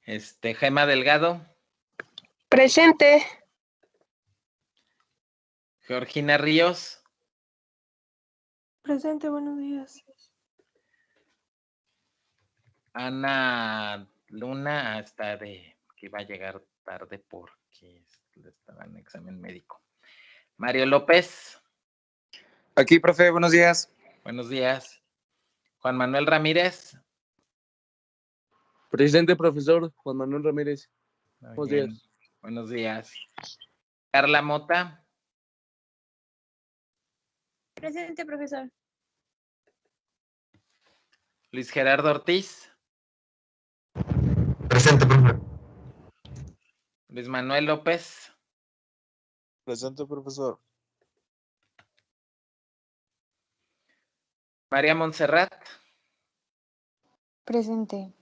Gema Delgado. Presente. Georgina Ríos. Presente, buenos días. Ana Luna está que iba a llegar tarde porque estaba en examen médico. Mario López. Aquí, profe, buenos días. Buenos días. Juan Manuel Ramírez. Presente, profesor Juan Manuel Ramírez. Buenos días. Buenos días. Carla Mota. Presente, profesor. Luis Gerardo Ortiz. Presente, profe. Luis Manuel López. Presente, profesor. María Montserrat. Presente.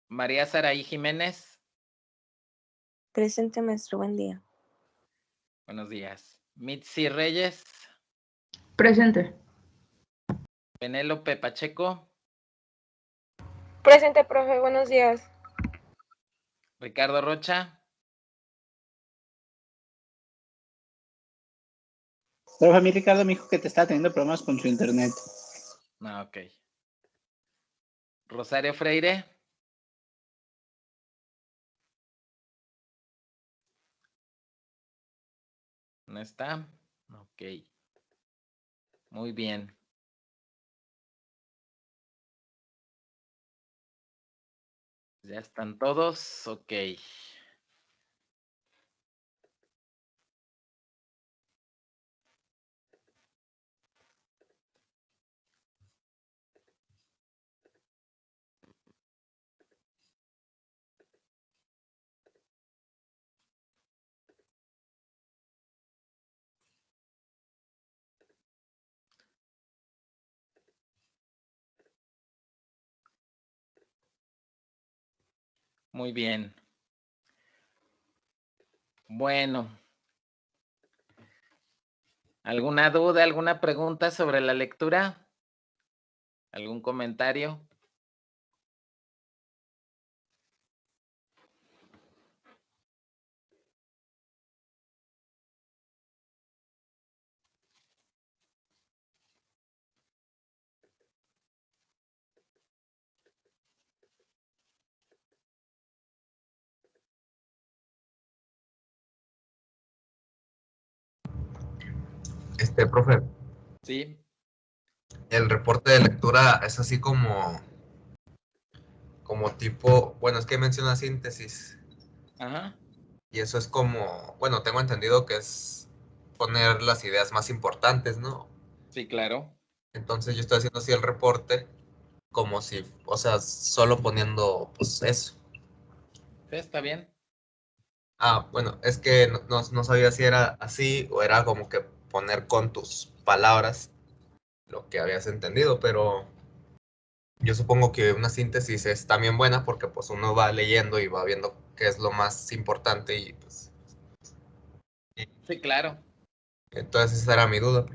María Saraí Jiménez. Presente, maestro. Buen día. Buenos días. Mitzi Reyes. Presente. Penélope Pacheco. Presente, profe. Buenos días. Ricardo Rocha. Profe, a mí Ricardo me dijo que te estaba teniendo problemas con su internet. Ah, ok. Rosario Freire. ¿No está? Ok. Muy bien. Ya están todos. Ok. Muy bien. Bueno. ¿Alguna duda, alguna pregunta sobre la lectura? ¿Algún comentario? Profe. Sí. El reporte de lectura es así como tipo, bueno, es que menciona síntesis. Ajá. Y eso es como, bueno, tengo entendido que es poner las ideas más importantes, ¿no? Sí, claro. Entonces yo estoy haciendo así el reporte como si, o sea, solo poniendo, pues, eso. Sí, está bien. Ah, bueno, es que no sabía si era así o era como que poner con tus palabras lo que habías entendido, pero yo supongo que una síntesis es también buena porque pues uno va leyendo y va viendo qué es lo más importante y pues... Sí, claro. Entonces esa era mi duda.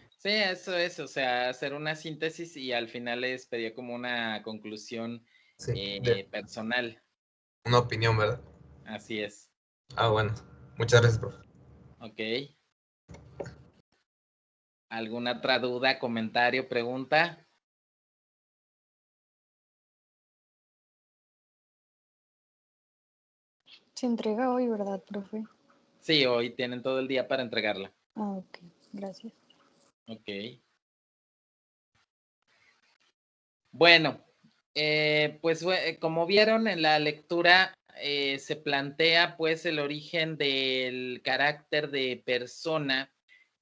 Sí, eso es, o sea, hacer una síntesis y al final les pedía como una conclusión personal. Una opinión, ¿verdad? Así es. Ah, bueno. Muchas gracias, profe. Ok. ¿Alguna otra duda, comentario, pregunta? Se entrega hoy, ¿verdad, profe? Sí, hoy tienen todo el día para entregarla. Ah, ok. Gracias. Ok. Bueno, pues como vieron en la lectura, se plantea pues el origen del carácter de persona,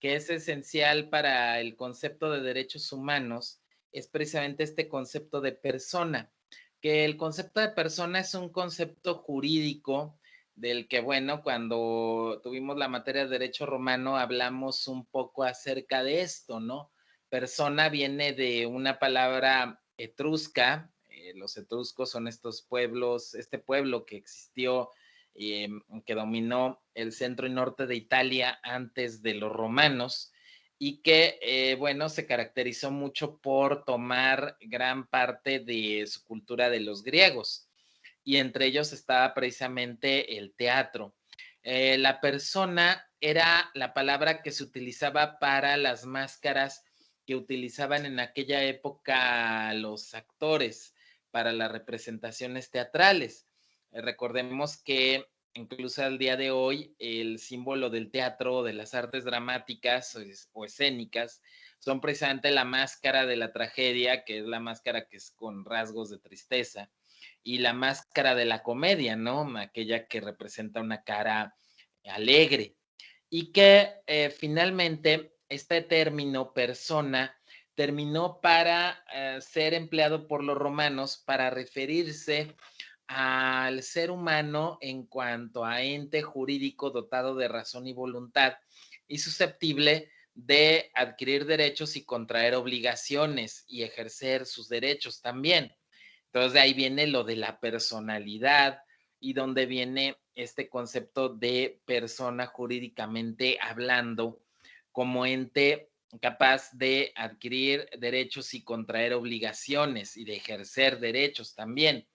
que es esencial para el concepto de derechos humanos, es precisamente este concepto de persona, que el concepto de persona es un concepto jurídico del que, bueno, cuando tuvimos la materia de derecho romano hablamos un poco acerca de esto, ¿no? Persona viene de una palabra etrusca. Los etruscos son estos pueblos, este pueblo que existió, que dominó el centro y norte de Italia antes de los romanos, y que, bueno, se caracterizó mucho por tomar gran parte de su cultura de los griegos, y entre ellos estaba precisamente el teatro. La persona era la palabra que se utilizaba para las máscaras que utilizaban en aquella época los actores para las representaciones teatrales. Recordemos que incluso al día de hoy el símbolo del teatro, de las artes dramáticas o escénicas, son precisamente la máscara de la tragedia, que es la máscara que es con rasgos de tristeza, y la máscara de la comedia, ¿no? Aquella que representa una cara alegre. Y que finalmente este término persona terminó para ser empleado por los romanos para referirse al ser humano en cuanto a ente jurídico dotado de razón y voluntad y susceptible de adquirir derechos y contraer obligaciones y ejercer sus derechos también. Entonces de ahí viene lo de la personalidad y donde viene este concepto de persona jurídicamente hablando como ente capaz de adquirir derechos y contraer obligaciones y de ejercer derechos también.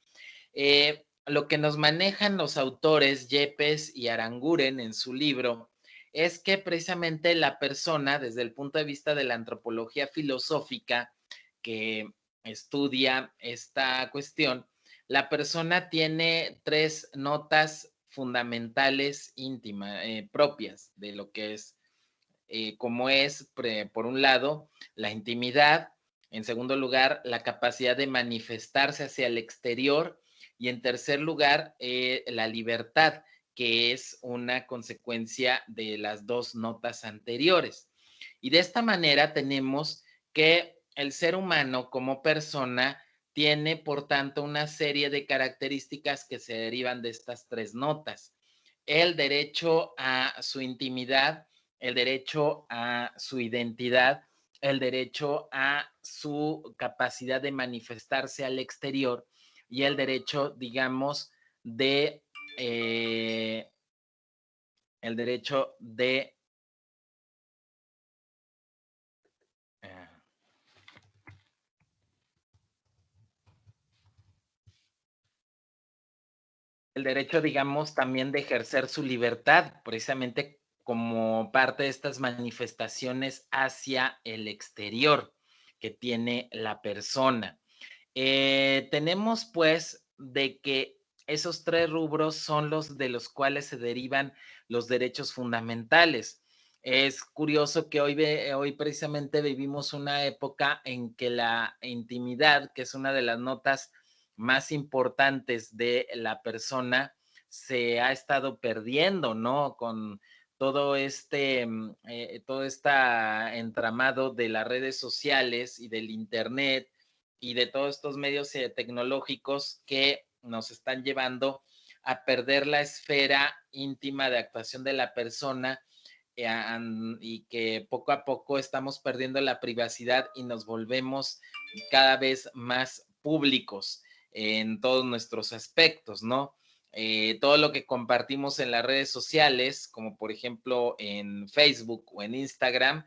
Lo que nos manejan los autores Yepes y Aranguren en su libro es que precisamente la persona, desde el punto de vista de la antropología filosófica que estudia esta cuestión, la persona tiene tres notas fundamentales íntimas, propias de lo que es, como es, por un lado, la intimidad, en segundo lugar, la capacidad de manifestarse hacia el exterior, y en tercer lugar, la libertad, que es una consecuencia de las dos notas anteriores. Y de esta manera tenemos que el ser humano como persona tiene, por tanto, una serie de características que se derivan de estas tres notas. El derecho a su intimidad, el derecho a su identidad, el derecho a su capacidad de manifestarse al exterior y el derecho, digamos, de el derecho de el derecho, digamos, también de ejercer su libertad, precisamente como parte de estas manifestaciones hacia el exterior que tiene la persona. Tenemos pues de que esos tres rubros son los de los cuales se derivan los derechos fundamentales. Es curioso que hoy precisamente vivimos una época en que la intimidad, que es una de las notas más importantes de la persona, se ha estado perdiendo, ¿no? Con todo todo este entramado de las redes sociales y del internet y de todos estos medios tecnológicos que nos están llevando a perder la esfera íntima de actuación de la persona, y que poco a poco estamos perdiendo la privacidad y nos volvemos cada vez más públicos en todos nuestros aspectos, ¿no? Todo lo que compartimos en las redes sociales, como por ejemplo en Facebook o en Instagram,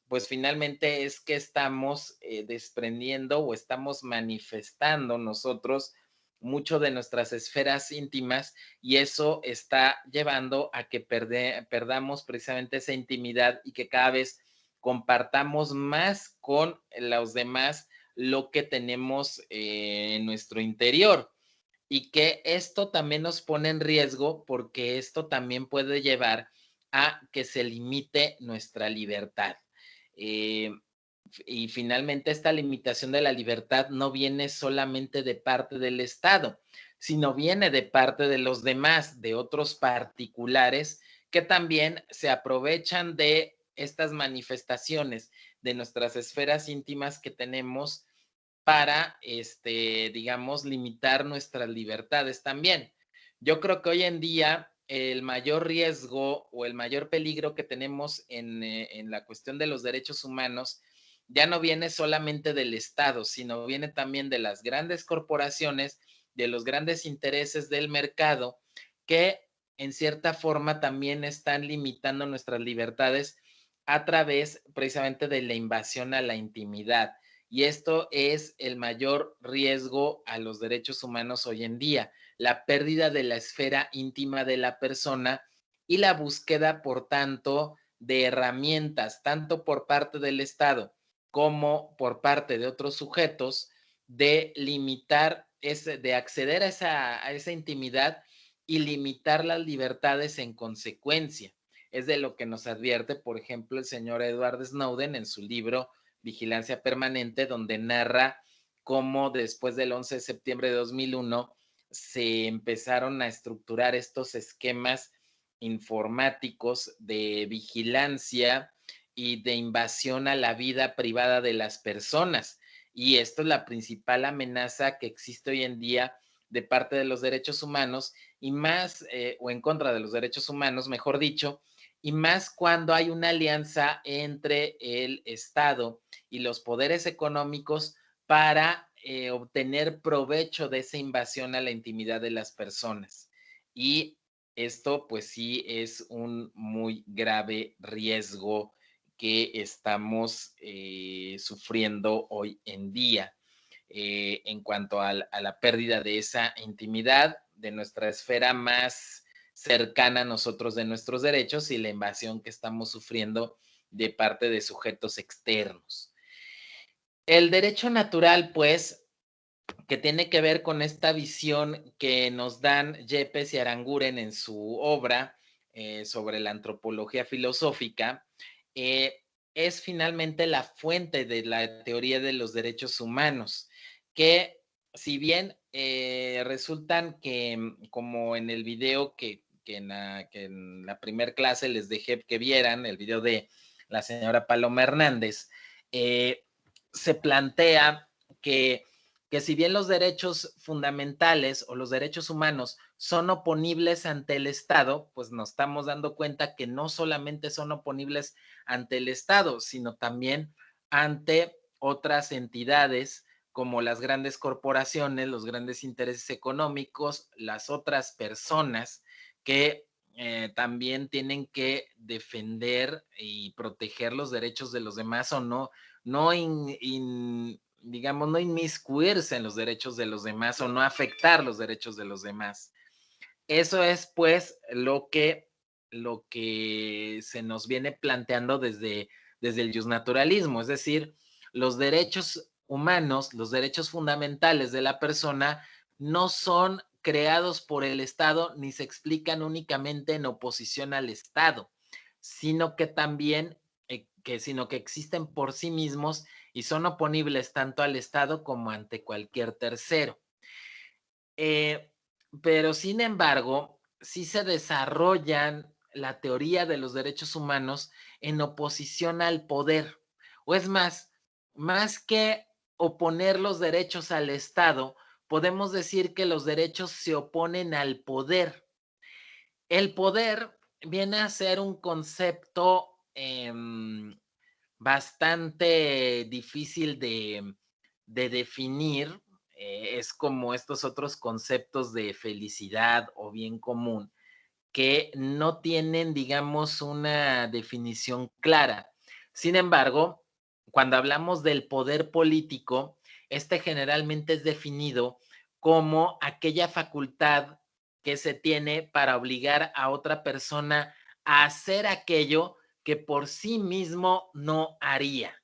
pues finalmente es que estamos desprendiendo o estamos manifestando nosotros mucho de nuestras esferas íntimas, y eso está llevando a que perdamos precisamente esa intimidad y que cada vez compartamos más con los demás lo que tenemos en nuestro interior, y que esto también nos pone en riesgo porque esto también puede llevar a que se limite nuestra libertad. Eh, y finalmente esta limitación de la libertad no viene solamente de parte del Estado, sino viene de parte de los demás, de otros particulares que también se aprovechan de estas manifestaciones de nuestras esferas íntimas que tenemos para, digamos, limitar nuestras libertades también. Yo creo que hoy en día el mayor riesgo o el mayor peligro que tenemos en la cuestión de los derechos humanos ya no viene solamente del Estado, sino viene también de las grandes corporaciones, de los grandes intereses del mercado, que en cierta forma también están limitando nuestras libertades a través precisamente de la invasión a la intimidad. Y esto es el mayor riesgo a los derechos humanos hoy en día, la pérdida de la esfera íntima de la persona y la búsqueda, por tanto, de herramientas, tanto por parte del Estado como por parte de otros sujetos, de limitar, de acceder a esa intimidad y limitar las libertades en consecuencia. Es de lo que nos advierte, por ejemplo, el señor Edward Snowden en su libro Vigilancia Permanente, donde narra cómo después del 11 de septiembre de 2001 se empezaron a estructurar estos esquemas informáticos de vigilancia y de invasión a la vida privada de las personas. Y esto es la principal amenaza que existe hoy en día de parte de los derechos humanos y más, o en contra de los derechos humanos, mejor dicho, y más cuando hay una alianza entre el Estado y los poderes económicos para obtener provecho de esa invasión a la intimidad de las personas. Y esto pues sí es un muy grave riesgo que estamos sufriendo hoy en día en cuanto a la pérdida de esa intimidad, de nuestra esfera más cercana a nosotros, de nuestros derechos y la invasión que estamos sufriendo de parte de sujetos externos. El derecho natural, pues, que tiene que ver con esta visión que nos dan Yepes y Aranguren en su obra sobre la antropología filosófica, es finalmente la fuente de la teoría de los derechos humanos, que si bien resultan que, como en el video que en la primer clase les dejé que vieran, el video de la señora Paloma Hernández, se plantea que si bien los derechos fundamentales o los derechos humanos son oponibles ante el Estado, pues nos estamos dando cuenta que no solamente son oponibles ante el Estado, sino también ante otras entidades como las grandes corporaciones, los grandes intereses económicos, las otras personas que también tienen que defender y proteger los derechos de los demás o no digamos, no inmiscuirse en los derechos de los demás o no afectar los derechos de los demás. Eso es, pues, lo que se nos viene planteando desde el justnaturalismo, es decir, los derechos humanos, los derechos fundamentales de la persona no son creados por el Estado ni se explican únicamente en oposición al Estado, sino que también sino que existen por sí mismos y son oponibles tanto al Estado como ante cualquier tercero. Pero sin embargo, sí se desarrollan la teoría de los derechos humanos en oposición al poder. O es más que oponer los derechos al Estado, podemos decir que los derechos se oponen al poder. El poder viene a ser un concepto bastante difícil de definir. Es como estos otros conceptos de felicidad o bien común que no tienen, digamos, una definición clara. Sin embargo, cuando hablamos del poder político, este generalmente es definido como aquella facultad que se tiene para obligar a otra persona a hacer aquello que por sí mismo no haría.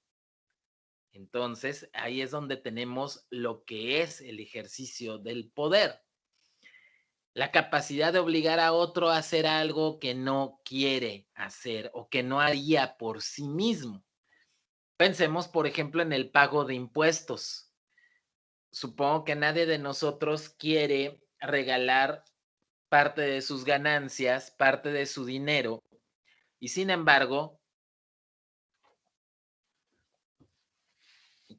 Entonces, ahí es donde tenemos lo que es el ejercicio del poder. La capacidad de obligar a otro a hacer algo que no quiere hacer o que no haría por sí mismo. Pensemos, por ejemplo, en el pago de impuestos. Supongo que nadie de nosotros quiere regalar parte de sus ganancias, parte de su dinero, y sin embargo,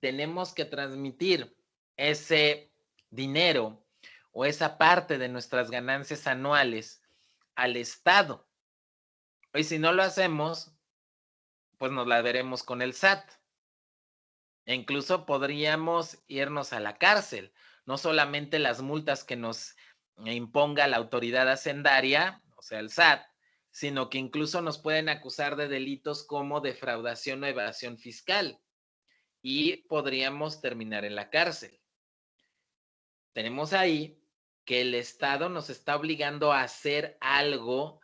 tenemos que transmitir ese dinero o esa parte de nuestras ganancias anuales al Estado. Y si no lo hacemos, pues nos la veremos con el SAT. E incluso podríamos irnos a la cárcel. No solamente las multas que nos imponga la autoridad hacendaria, o sea, el SAT, sino que incluso nos pueden acusar de delitos como defraudación o evasión fiscal y podríamos terminar en la cárcel. Tenemos ahí que el Estado nos está obligando a hacer algo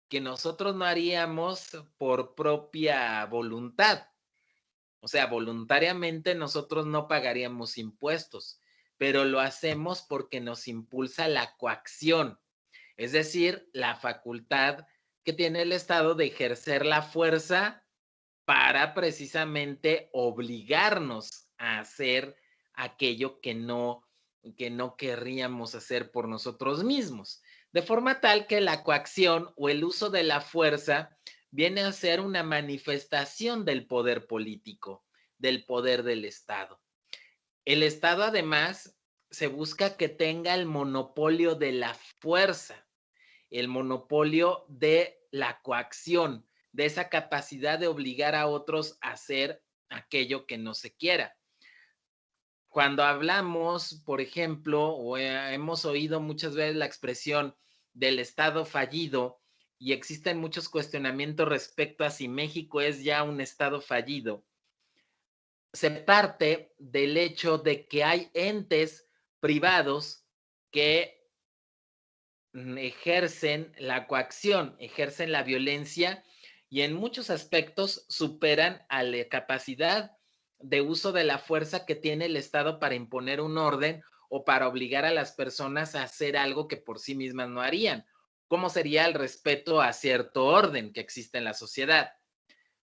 que nosotros no haríamos por propia voluntad. O sea, voluntariamente nosotros no pagaríamos impuestos, pero lo hacemos porque nos impulsa la coacción, es decir, la facultad que tiene el Estado de ejercer la fuerza para precisamente obligarnos a hacer aquello que no querríamos hacer por nosotros mismos. De forma tal que la coacción o el uso de la fuerza viene a ser una manifestación del poder político, del poder del Estado. El Estado además se busca que tenga el monopolio de la fuerza, el monopolio de la coacción, de esa capacidad de obligar a otros a hacer aquello que no se quiera. Cuando hablamos, por ejemplo, o hemos oído muchas veces la expresión del Estado fallido, y existen muchos cuestionamientos respecto a si México es ya un Estado fallido, se parte del hecho de que hay entes privados que ejercen la coacción, ejercen la violencia y en muchos aspectos superan a la capacidad de uso de la fuerza que tiene el Estado para imponer un orden o para obligar a las personas a hacer algo que por sí mismas no harían. ¿Cómo sería el respeto a cierto orden que existe en la sociedad?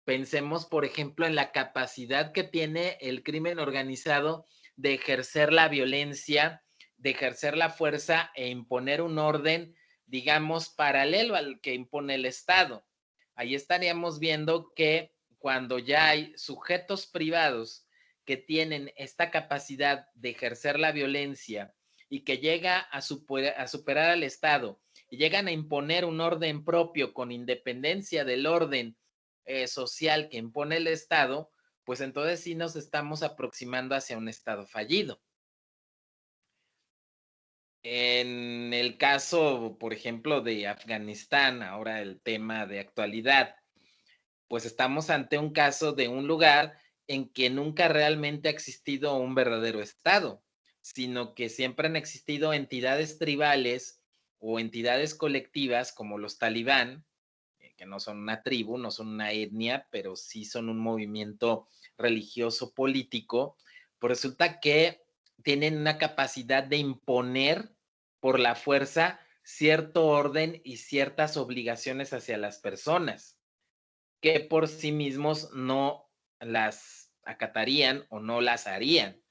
Pensemos, por ejemplo, en la capacidad que tiene el crimen organizado de ejercer la violencia, de ejercer la fuerza e imponer un orden, digamos, paralelo al que impone el Estado. Ahí estaríamos viendo que cuando ya hay sujetos privados que tienen esta capacidad de ejercer la violencia y que llega a superar al Estado y llegan a imponer un orden propio con independencia del orden social que impone el Estado, pues entonces sí nos estamos aproximando hacia un Estado fallido. En el caso, por ejemplo, de Afganistán, ahora el tema de actualidad, pues estamos ante un caso de un lugar en que nunca realmente ha existido un verdadero Estado, sino que siempre han existido entidades tribales o entidades colectivas como los talibán, que no son una tribu, no son una etnia, pero sí son un movimiento religioso político, pues resulta que tienen una capacidad de imponer por la fuerza cierto orden y ciertas obligaciones hacia las personas que por sí mismos no las acatarían o no las harían.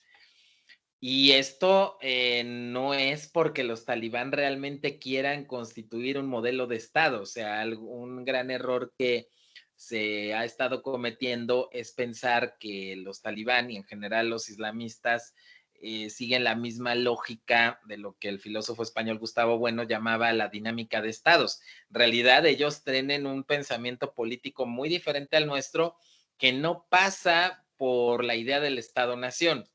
Y esto no es porque los talibán realmente quieran constituir un modelo de Estado. O sea, un gran error que se ha estado cometiendo es pensar que los talibán y en general los islamistas siguen la misma lógica de lo que el filósofo español Gustavo Bueno llamaba la dinámica de estados. En realidad, ellos tienen un pensamiento político muy diferente al nuestro que no pasa por la idea del Estado-nación,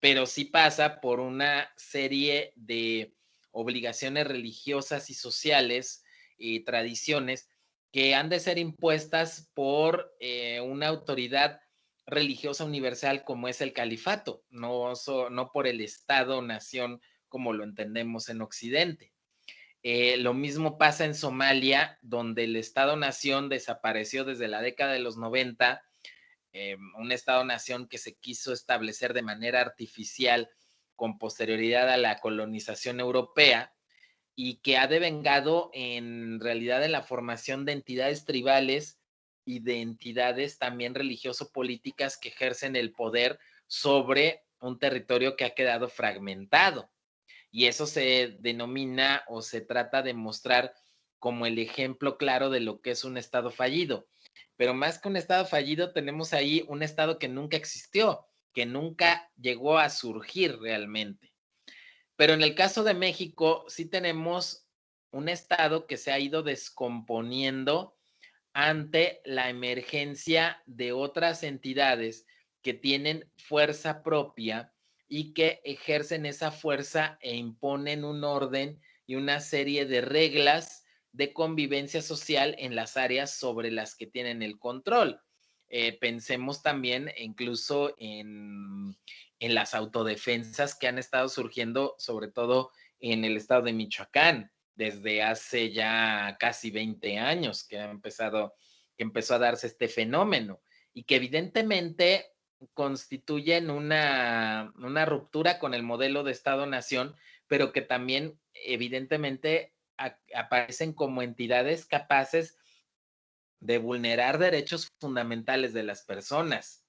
pero sí pasa por una serie de obligaciones religiosas y sociales y tradiciones que han de ser impuestas por una autoridad religiosa universal como es el califato, no por el Estado-nación como lo entendemos en Occidente. Lo mismo pasa en Somalia, donde el Estado-nación desapareció desde la década de los 90, un Estado-nación que se quiso establecer de manera artificial con posterioridad a la colonización europea y que ha devengado en realidad en la formación de entidades tribales y de entidades también religioso-políticas que ejercen el poder sobre un territorio que ha quedado fragmentado. Y eso se denomina o se trata de mostrar como el ejemplo claro de lo que es un Estado fallido. Pero más que un Estado fallido, tenemos ahí un Estado que nunca existió, que nunca llegó a surgir realmente. Pero en el caso de México, sí tenemos un Estado que se ha ido descomponiendo ante la emergencia de otras entidades que tienen fuerza propia y que ejercen esa fuerza e imponen un orden y una serie de reglas de convivencia social en las áreas sobre las que tienen el control. Pensemos también incluso en las autodefensas que han estado surgiendo, sobre todo en el estado de Michoacán, desde hace ya casi 20 años que empezó a darse este fenómeno y que evidentemente constituyen una ruptura con el modelo de Estado-Nación, pero que también evidentemente aparecen como entidades capaces de vulnerar derechos fundamentales de las personas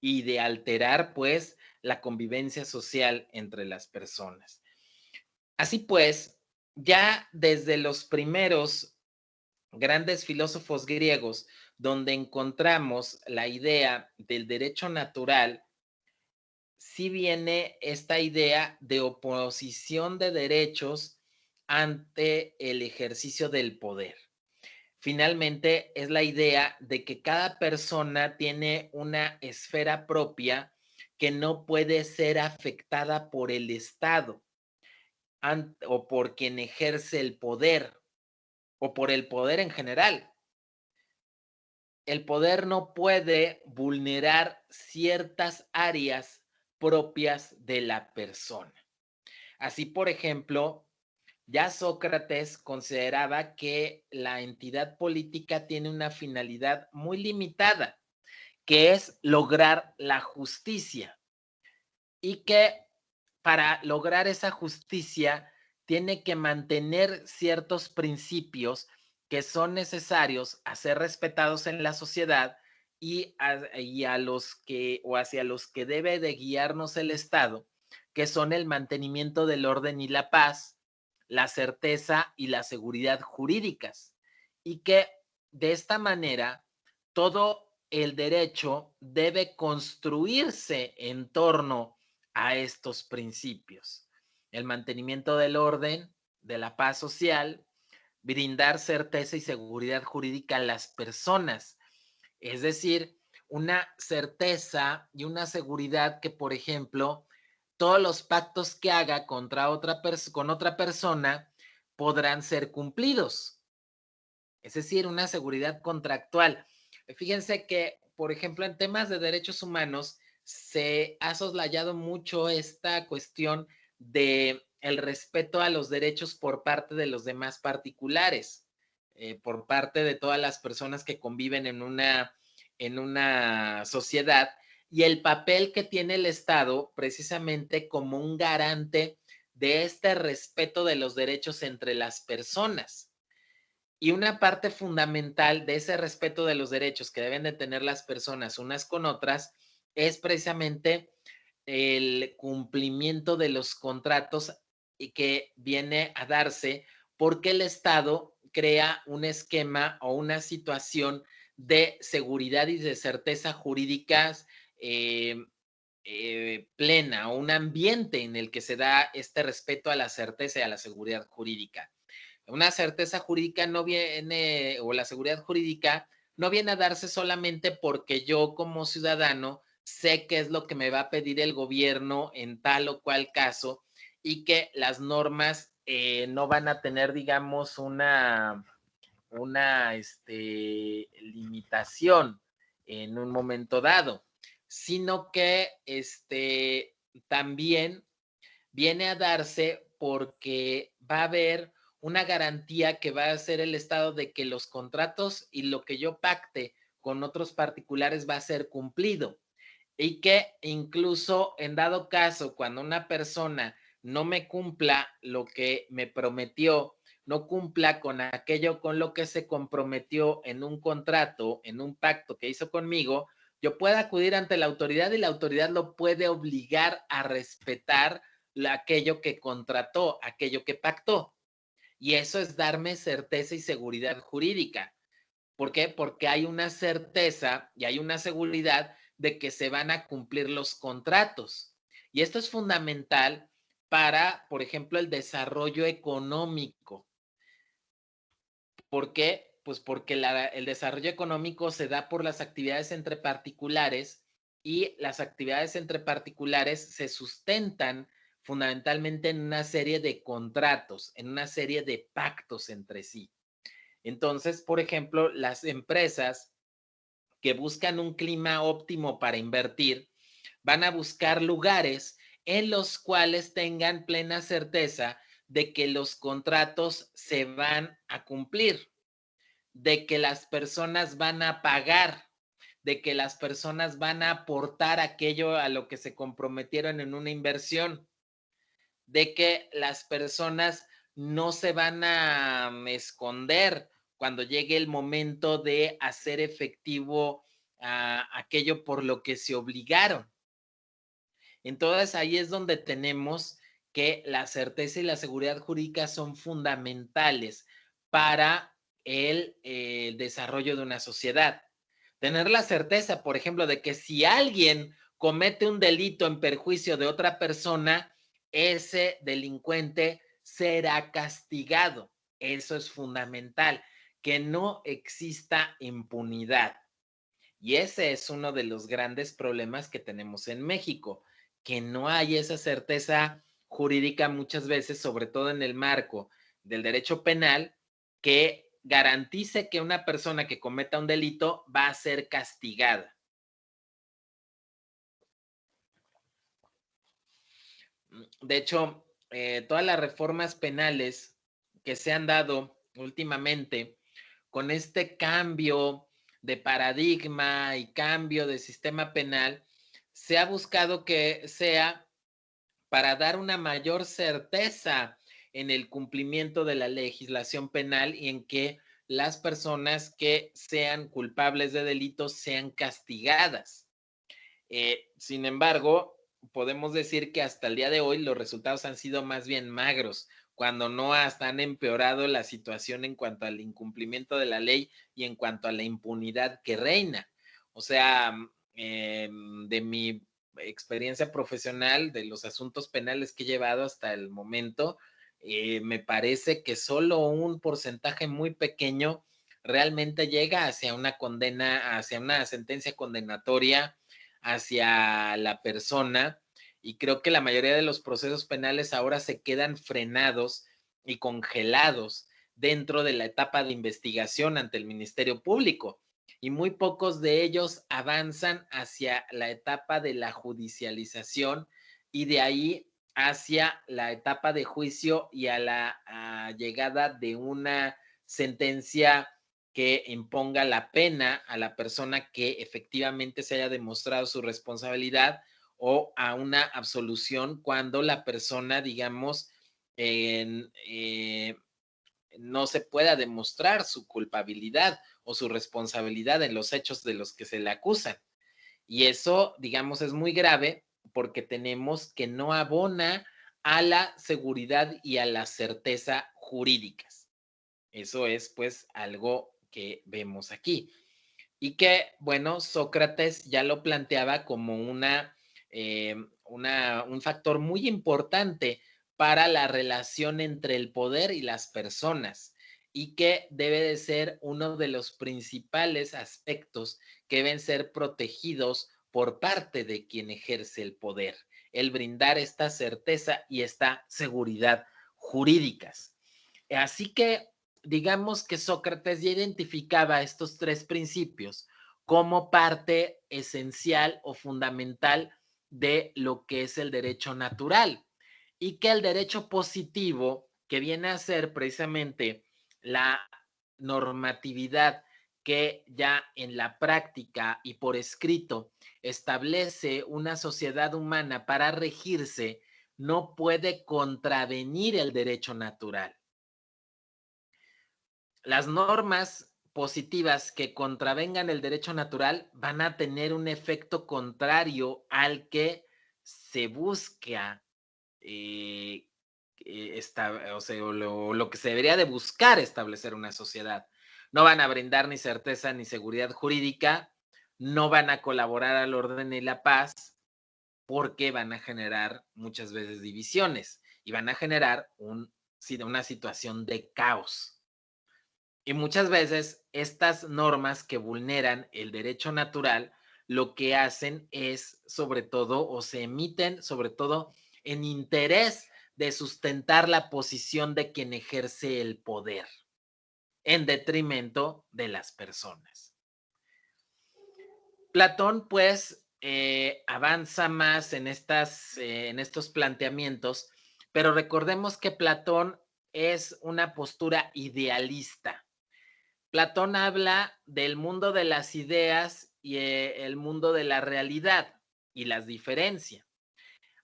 y de alterar, pues, la convivencia social entre las personas. Así pues, ya desde los primeros grandes filósofos griegos, donde encontramos la idea del derecho natural, sí viene esta idea de oposición de derechos ante el ejercicio del poder. Finalmente, es la idea de que cada persona tiene una esfera propia que no puede ser afectada por el Estado o por quien ejerce el poder o por el poder en general. El poder no puede vulnerar ciertas áreas propias de la persona. Así, por ejemplo, ya Sócrates consideraba que la entidad política tiene una finalidad muy limitada, que es lograr la justicia, y que para lograr esa justicia tiene que mantener ciertos principios que son necesarios a ser respetados en la sociedad y a los que, o hacia los que debe de guiarnos el Estado, que son el mantenimiento del orden y la paz, la certeza y la seguridad jurídicas, y que de esta manera todo el derecho debe construirse en torno a estos principios: el mantenimiento del orden, de la paz social, brindar certeza y seguridad jurídica a las personas, es decir, una certeza y una seguridad que, por ejemplo, todos los pactos que haga con otra persona podrán ser cumplidos. Es decir, una seguridad contractual. Fíjense que, por ejemplo, en temas de derechos humanos se ha soslayado mucho esta cuestión de el respeto a los derechos por parte de los demás particulares, por parte de todas las personas que conviven en una sociedad, y el papel que tiene el Estado precisamente como un garante de este respeto de los derechos entre las personas. Y una parte fundamental de ese respeto de los derechos que deben de tener las personas unas con otras es precisamente el cumplimiento de los contratos, y que viene a darse porque el Estado crea un esquema o una situación de seguridad y de certeza jurídicas plena, o un ambiente en el que se da este respeto a la certeza y a la seguridad jurídica. Una certeza jurídica no viene, o la seguridad jurídica no viene a darse solamente porque yo como ciudadano sé qué es lo que me va a pedir el gobierno en tal o cual caso, y que las normas no van a tener, digamos, una limitación en un momento dado, sino que también viene a darse porque va a haber una garantía que va a hacer el Estado de que los contratos y lo que yo pacte con otros particulares va a ser cumplido, y que incluso en dado caso, cuando una persona no me cumpla lo que me prometió, no cumpla con aquello con lo que se comprometió en un contrato, en un pacto que hizo conmigo, yo puedo acudir ante la autoridad y la autoridad lo puede obligar a respetar aquello que contrató, aquello que pactó. Y eso es darme certeza y seguridad jurídica. ¿Por qué? Porque hay una certeza y hay una seguridad de que se van a cumplir los contratos. Y esto es fundamental para, por ejemplo, el desarrollo económico. ¿Por qué? Pues porque el desarrollo económico se da por las actividades entre particulares, y las actividades entre particulares se sustentan fundamentalmente en una serie de contratos, en una serie de pactos entre sí. Entonces, por ejemplo, las empresas que buscan un clima óptimo para invertir van a buscar lugares en los cuales tengan plena certeza de que los contratos se van a cumplir, de que las personas van a pagar, de que las personas van a aportar aquello a lo que se comprometieron en una inversión, de que las personas no se van a esconder cuando llegue el momento de hacer efectivo aquello por lo que se obligaron. Entonces ahí es donde tenemos que la certeza y la seguridad jurídica son fundamentales para el desarrollo de una sociedad. Tener la certeza, por ejemplo, de que si alguien comete un delito en perjuicio de otra persona, ese delincuente será castigado. Eso es fundamental, que no exista impunidad. Y ese es uno de los grandes problemas que tenemos en México, que no hay esa certeza jurídica muchas veces, sobre todo en el marco del derecho penal, que garantice que una persona que cometa un delito va a ser castigada. De hecho, todas las reformas penales que se han dado últimamente con este cambio de paradigma y cambio de sistema penal, se ha buscado que sea para dar una mayor certeza en el cumplimiento de la legislación penal y en que las personas que sean culpables de delitos sean castigadas. Sin embargo, podemos decir que hasta el día de hoy los resultados han sido más bien magros, cuando no hasta han empeorado la situación en cuanto al incumplimiento de la ley y en cuanto a la impunidad que reina. O sea, de mi experiencia profesional, de los asuntos penales que he llevado hasta el momento, me parece que solo un porcentaje muy pequeño realmente llega hacia una condena, hacia una sentencia condenatoria hacia la persona, y creo que la mayoría de los procesos penales ahora se quedan frenados y congelados dentro de la etapa de investigación ante el Ministerio Público, y muy pocos de ellos avanzan hacia la etapa de la judicialización y de ahí hacia la etapa de juicio y a la llegada de una sentencia que imponga la pena a la persona que efectivamente se haya demostrado su responsabilidad, o a una absolución cuando la persona, digamos, no se pueda demostrar su culpabilidad o su responsabilidad en los hechos de los que se le acusan. Y eso, digamos, es muy grave porque tenemos que no abona a la seguridad y a la certeza jurídicas. Eso es, pues, algo que vemos aquí. Y que, bueno, Sócrates ya lo planteaba como un factor muy importante para la relación entre el poder y las personas, y que debe de ser uno de los principales aspectos que deben ser protegidos por parte de quien ejerce el poder, el brindar esta certeza y esta seguridad jurídicas. Así que digamos que Sócrates ya identificaba estos tres principios como parte esencial o fundamental de lo que es el derecho natural, y que el derecho positivo, que viene a ser precisamente la normatividad que ya en la práctica y por escrito establece una sociedad humana para regirse, no puede contravenir el derecho natural. Las normas positivas que contravengan el derecho natural van a tener un efecto contrario al que se busca, lo que se debería de buscar establecer una sociedad. No van a brindar ni certeza ni seguridad jurídica, no van a colaborar al orden y la paz, porque van a generar muchas veces divisiones y van a generar una situación de caos. Y muchas veces estas normas que vulneran el derecho natural, lo que hacen es, sobre todo, o se emiten sobre todo en interés de sustentar la posición de quien ejerce el poder. en detrimento de las personas. Platón, pues, avanza más en estos planteamientos, pero recordemos que Platón es una postura idealista. Platón habla del mundo de las ideas y el mundo de la realidad y las diferencia.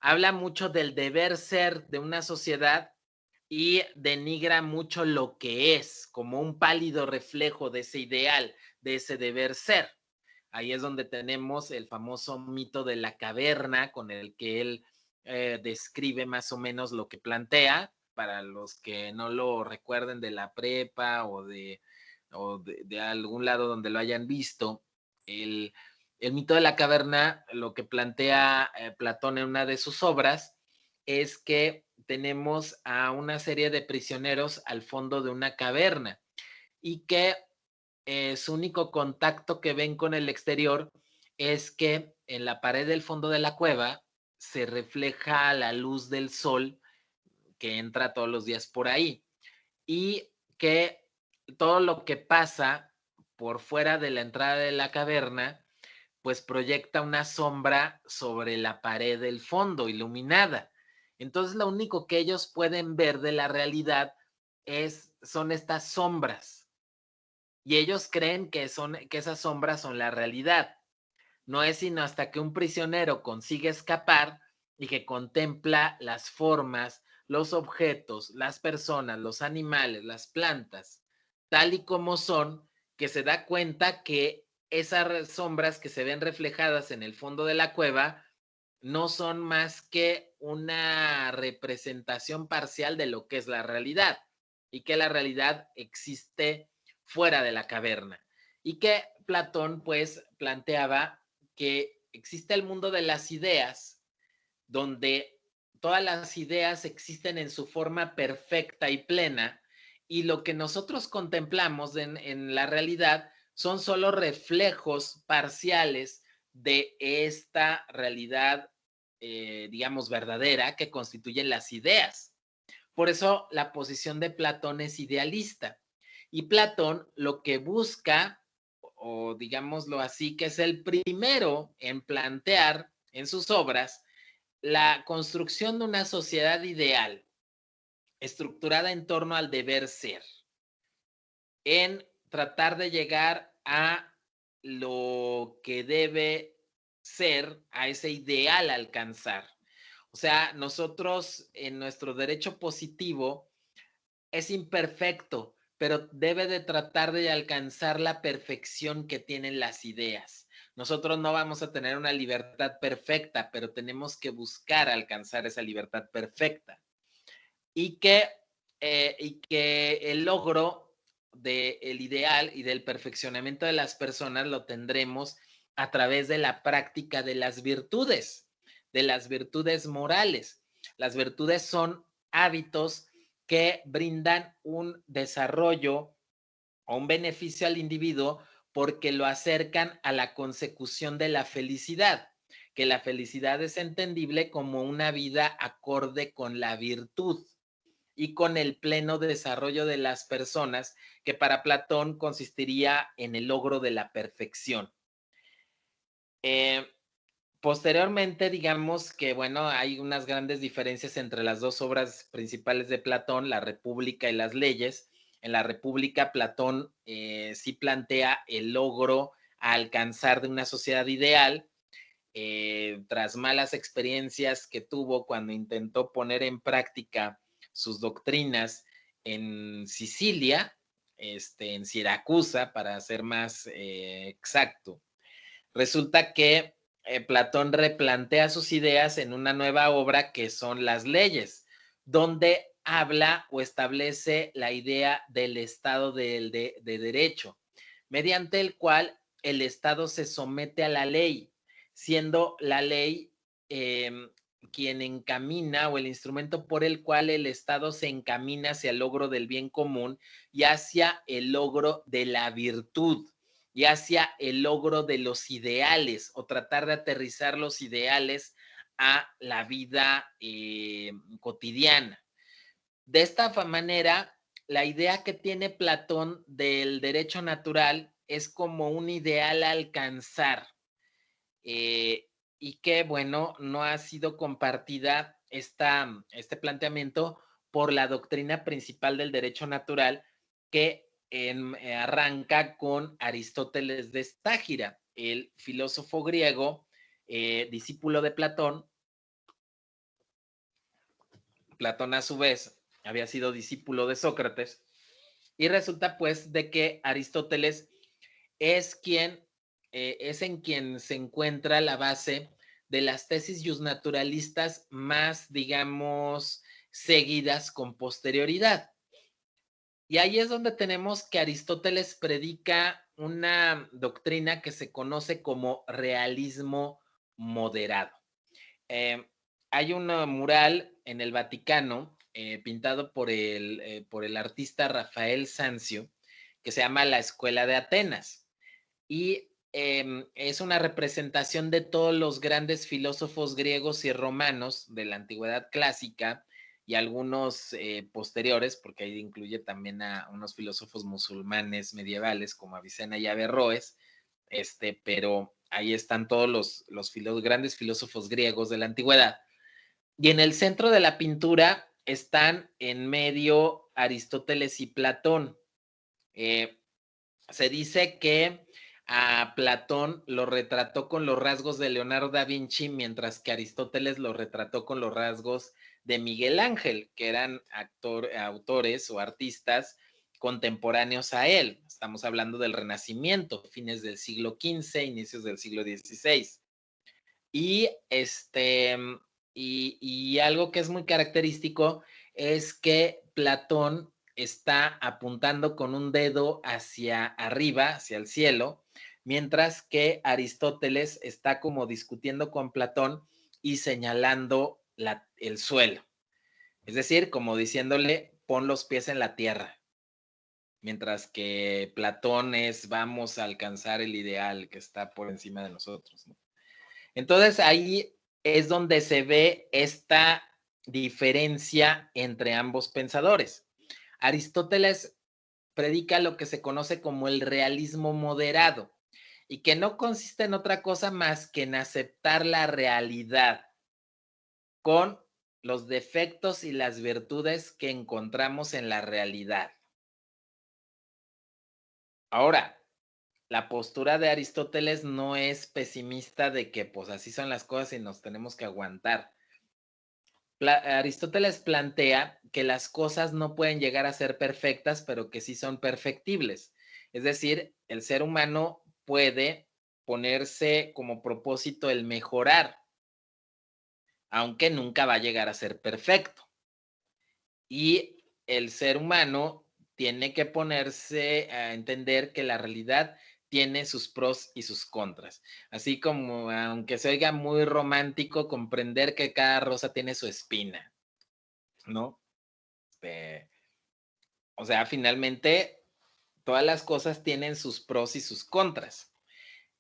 Habla mucho del deber ser de una sociedad y denigra mucho lo que es, como un pálido reflejo de ese ideal, de ese deber ser. Ahí es donde tenemos el famoso mito de la caverna, con el que él describe más o menos lo que plantea, para los que no lo recuerden de la prepa o de algún lado donde lo hayan visto. El mito de la caverna, lo que plantea Platón en una de sus obras, es que tenemos a una serie de prisioneros al fondo de una caverna y que su único contacto que ven con el exterior es que en la pared del fondo de la cueva se refleja la luz del sol que entra todos los días por ahí y que todo lo que pasa por fuera de la entrada de la caverna pues proyecta una sombra sobre la pared del fondo iluminada. Entonces lo único que ellos pueden ver de la realidad son estas sombras y ellos creen que esas sombras son la realidad. No es sino hasta que un prisionero consigue escapar y que contempla las formas, los objetos, las personas, los animales, las plantas, tal y como son, que se da cuenta que esas sombras que se ven reflejadas en el fondo de la cueva no son más que una representación parcial de lo que es la realidad y que la realidad existe fuera de la caverna y que Platón pues planteaba que existe el mundo de las ideas donde todas las ideas existen en su forma perfecta y plena y lo que nosotros contemplamos en la realidad son solo reflejos parciales de esta realidad, digamos, verdadera que constituyen las ideas. Por eso la posición de Platón es idealista. Y Platón lo que busca, o digámoslo así, que es el primero en plantear en sus obras la construcción de una sociedad ideal estructurada en torno al deber ser, en tratar de llegar a lo que debe ser, a ese ideal alcanzar. O sea, nosotros en nuestro derecho positivo es imperfecto, pero debe de tratar de alcanzar la perfección que tienen las ideas. Nosotros no vamos a tener una libertad perfecta, pero tenemos que buscar alcanzar esa libertad perfecta. Y que el logro del ideal y del perfeccionamiento de las personas lo tendremos a través de la práctica de las virtudes morales. Las virtudes son hábitos que brindan un desarrollo o un beneficio al individuo porque lo acercan a la consecución de la felicidad, que la felicidad es entendible como una vida acorde con la virtud y con el pleno desarrollo de las personas, que para Platón consistiría en el logro de la perfección. Posteriormente, digamos que, bueno, hay unas grandes diferencias entre las dos obras principales de Platón, La República y Las Leyes. En La República, Platón sí plantea el logro a alcanzar de una sociedad ideal, tras malas experiencias que tuvo cuando intentó poner en práctica sus doctrinas en Sicilia, en Siracusa, para ser más exacto. Resulta que Platón replantea sus ideas en una nueva obra que son Las Leyes, donde habla o establece la idea del Estado de Derecho, mediante el cual el Estado se somete a la ley, siendo la ley quien encamina o el instrumento por el cual el Estado se encamina hacia el logro del bien común y hacia el logro de la virtud y hacia el logro de los ideales o tratar de aterrizar los ideales a la vida cotidiana. De esta manera, la idea que tiene Platón del derecho natural es como un ideal a alcanzar, y que, bueno, no ha sido compartida este planteamiento por la doctrina principal del derecho natural, que arranca con Aristóteles de Estágira, el filósofo griego, discípulo de Platón. Platón, a su vez, había sido discípulo de Sócrates, y resulta pues de que Aristóteles es en quien se encuentra la base de las tesis justnaturalistas más, digamos, seguidas con posterioridad. Y ahí es donde tenemos que Aristóteles predica una doctrina que se conoce como realismo moderado. Hay un mural en el Vaticano pintado por el artista Rafael Sanzio, que se llama La Escuela de Atenas. Y es una representación de todos los grandes filósofos griegos y romanos de la antigüedad clásica y algunos posteriores, porque ahí incluye también a unos filósofos musulmanes medievales como Avicena y Averroes, pero ahí están todos los grandes filósofos griegos de la antigüedad. Y en el centro de la pintura están en medio Aristóteles y Platón. Se dice que a Platón lo retrató con los rasgos de Leonardo da Vinci, mientras que Aristóteles lo retrató con los rasgos de Miguel Ángel, que eran autores o artistas contemporáneos a él. Estamos hablando del Renacimiento, fines del siglo XV, inicios del siglo XVI. Y algo que es muy característico es que Platón está apuntando con un dedo hacia arriba, hacia el cielo, mientras que Aristóteles está como discutiendo con Platón y señalando el suelo. Es decir, como diciéndole, pon los pies en la tierra. Mientras que Platón vamos a alcanzar el ideal que está por encima de nosotros, ¿no? Entonces ahí es donde se ve esta diferencia entre ambos pensadores. Aristóteles predica lo que se conoce como el realismo moderado, y que no consiste en otra cosa más que en aceptar la realidad con los defectos y las virtudes que encontramos en la realidad. Ahora, la postura de Aristóteles no es pesimista de que pues así son las cosas y nos tenemos que aguantar. Aristóteles plantea que las cosas no pueden llegar a ser perfectas, pero que sí son perfectibles. Es decir, el ser humano puede ponerse como propósito el mejorar, aunque nunca va a llegar a ser perfecto. Y el ser humano tiene que ponerse a entender que la realidad tiene sus pros y sus contras. Así como, aunque se oiga muy romántico, comprender que cada rosa tiene su espina, ¿no? O sea, finalmente, todas las cosas tienen sus pros y sus contras.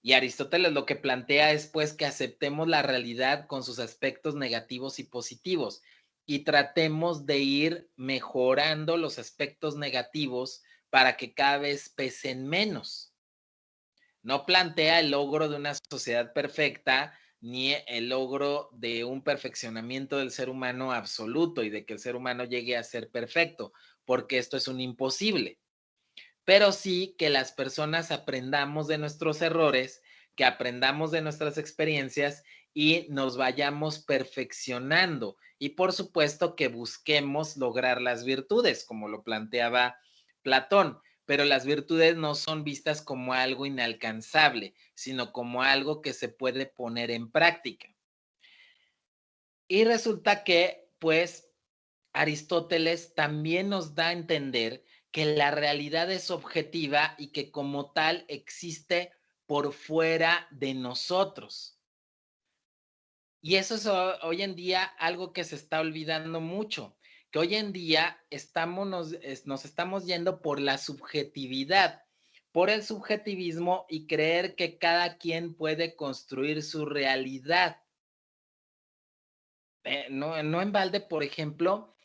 Y Aristóteles lo que plantea es, pues, que aceptemos la realidad con sus aspectos negativos y positivos y tratemos de ir mejorando los aspectos negativos para que cada vez pesen menos. No plantea el logro de una sociedad perfecta ni el logro de un perfeccionamiento del ser humano absoluto y de que el ser humano llegue a ser perfecto, porque esto es un imposible. Pero sí que las personas aprendamos de nuestros errores, que aprendamos de nuestras experiencias y nos vayamos perfeccionando. Y por supuesto que busquemos lograr las virtudes, como lo planteaba Platón, pero las virtudes no son vistas como algo inalcanzable, sino como algo que se puede poner en práctica. Y resulta que, pues, Aristóteles también nos da a entender que la realidad es objetiva y que como tal existe por fuera de nosotros. Y eso es hoy en día algo que se está olvidando mucho, que hoy en día nos estamos yendo por la subjetividad, por el subjetivismo y creer que cada quien puede construir su realidad. No en balde, por ejemplo,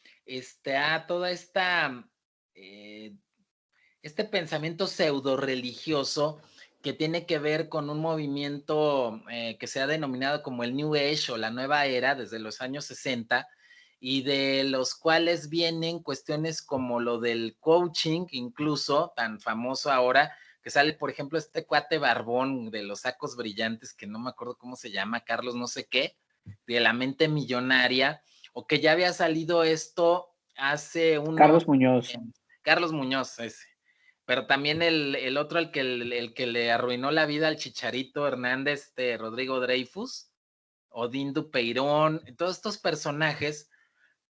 a toda esta este pensamiento pseudo religioso que tiene que ver con un movimiento que se ha denominado como el New Age o la Nueva Era desde los años 60, y de los cuales vienen cuestiones como lo del coaching, incluso tan famoso ahora, que sale, por ejemplo, este cuate barbón de los sacos brillantes, que no me acuerdo cómo se llama, Carlos no sé qué, de la mente millonaria, o que ya había salido esto hace unos... Carlos Muñoz. Carlos Muñoz, ese. Pero también el otro, el que le arruinó la vida al Chicharito Hernández, Rodrigo Dreyfus, Odín Dupeirón, todos estos personajes,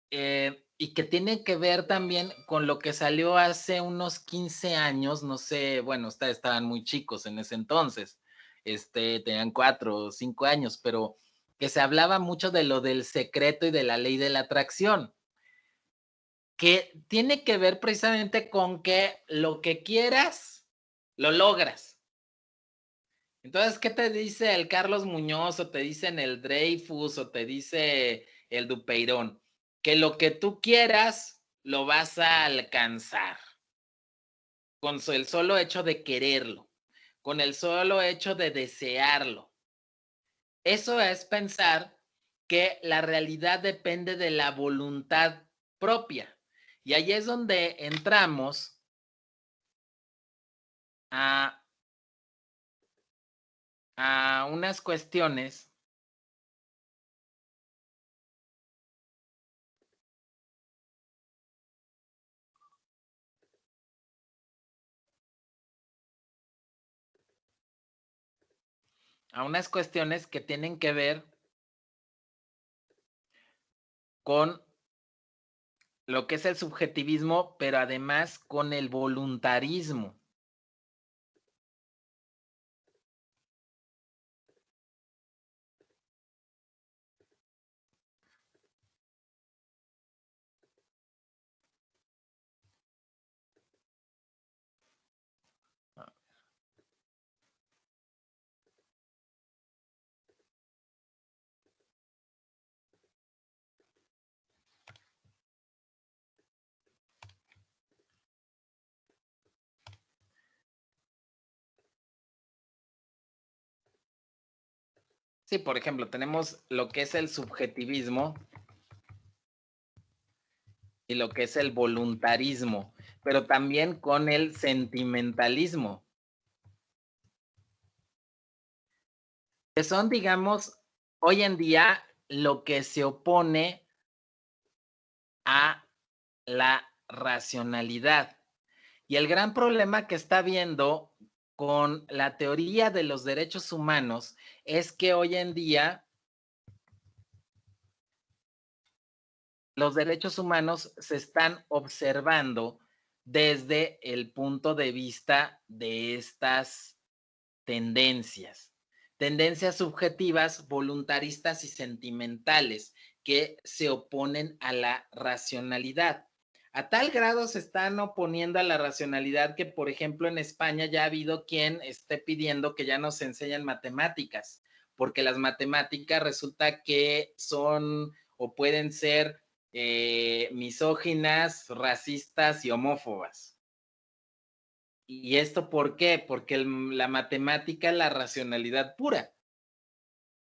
y que tiene que ver también con lo que salió hace unos 15 años, no sé, bueno, estaban muy chicos en ese entonces, tenían 4 o 5 años, pero que se hablaba mucho de lo del secreto y de la ley de la atracción, que tiene que ver precisamente con que lo que quieras, lo logras. Entonces, ¿qué te dice el Carlos Muñoz o te dicen el Dreyfus o te dice el Dupeirón? Que lo que tú quieras lo vas a alcanzar con el solo hecho de quererlo, con el solo hecho de desearlo. Eso es pensar que la realidad depende de la voluntad propia. Y ahí es donde entramos a unas cuestiones que tienen que ver con lo que es el subjetivismo, pero además con el voluntarismo. Sí, por ejemplo, tenemos lo que es el subjetivismo y lo que es el voluntarismo, pero también con el sentimentalismo, que son, digamos, hoy en día lo que se opone a la racionalidad. Y el gran problema que está habiendo con la teoría de los derechos humanos es que hoy en día los derechos humanos se están observando desde el punto de vista de estas tendencias subjetivas, voluntaristas y sentimentales que se oponen a la racionalidad. A tal grado se están oponiendo a la racionalidad que, por ejemplo, en España ya ha habido quien esté pidiendo que ya nos enseñen matemáticas, porque las matemáticas resulta que son o pueden ser misóginas, racistas y homófobas. ¿Y esto por qué? Porque la matemática es la racionalidad pura.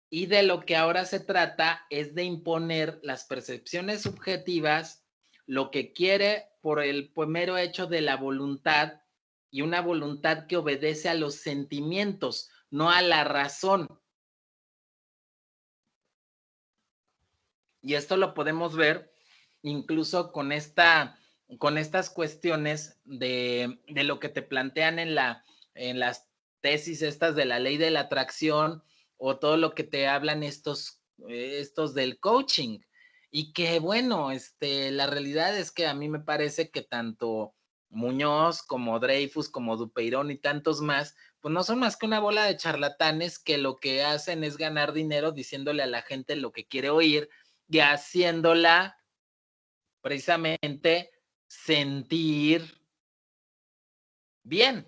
Y de lo que ahora se trata es de imponer las percepciones subjetivas, lo que quiere por el mero hecho de la voluntad, y una voluntad que obedece a los sentimientos, no a la razón. Y esto lo podemos ver incluso con estas cuestiones de lo que te plantean en las tesis estas de la ley de la atracción, o todo lo que te hablan estos del coaching. Y que bueno, la realidad es que a mí me parece que tanto Muñoz como Dreyfus como Dupeirón y tantos más, pues no son más que una bola de charlatanes que lo que hacen es ganar dinero diciéndole a la gente lo que quiere oír y haciéndola precisamente sentir bien.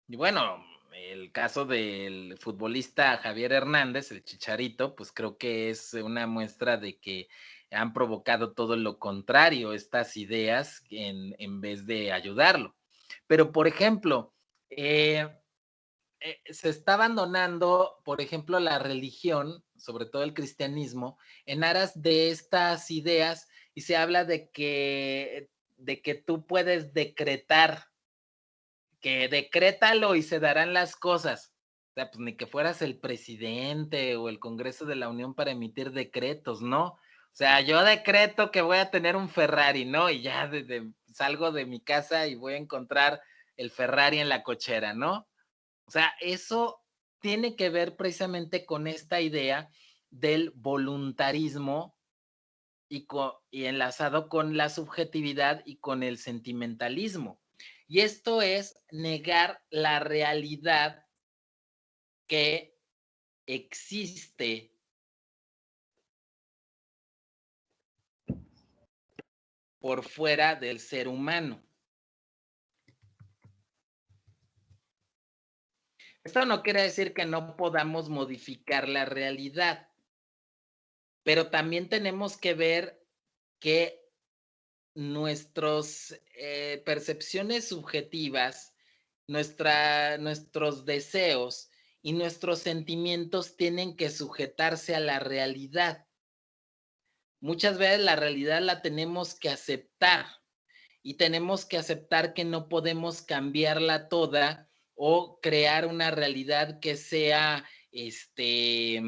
Y bueno, el caso del futbolista Javier Hernández, el Chicharito, pues creo que es una muestra de que han provocado todo lo contrario, estas ideas, en vez de ayudarlo. Pero, por ejemplo, se está abandonando, por ejemplo, la religión, sobre todo el cristianismo, en aras de estas ideas, y se habla de que tú puedes decretar, que decrétalo y se darán las cosas. O sea, pues ni que fueras el presidente o el Congreso de la Unión para emitir decretos, ¿no? O sea, yo decreto que voy a tener un Ferrari, ¿no? Y ya salgo de mi casa y voy a encontrar el Ferrari en la cochera, ¿no? O sea, eso tiene que ver precisamente con esta idea del voluntarismo y enlazado con la subjetividad y con el sentimentalismo. Y esto es negar la realidad que existe por fuera del ser humano. Esto no quiere decir que no podamos modificar la realidad, pero también tenemos que ver que nuestras percepciones subjetivas, nuestros deseos y nuestros sentimientos tienen que sujetarse a la realidad. Muchas veces la realidad la tenemos que aceptar y tenemos que aceptar que no podemos cambiarla toda o crear una realidad que sea, que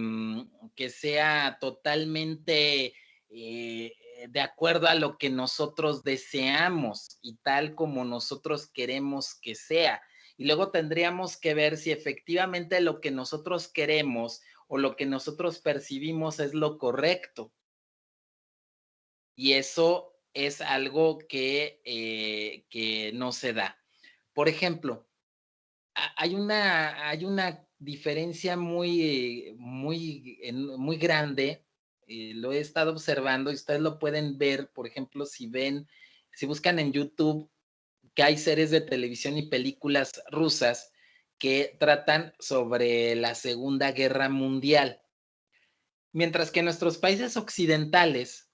sea totalmente de acuerdo a lo que nosotros deseamos y tal como nosotros queremos que sea. Y luego tendríamos que ver si efectivamente lo que nosotros queremos o lo que nosotros percibimos es lo correcto. Y eso es algo que no se da. Por ejemplo, hay una diferencia muy grande, lo he estado observando y ustedes lo pueden ver, por ejemplo, si buscan en YouTube, que hay series de televisión y películas rusas que tratan sobre la Segunda Guerra Mundial. Mientras que en nuestros países occidentales,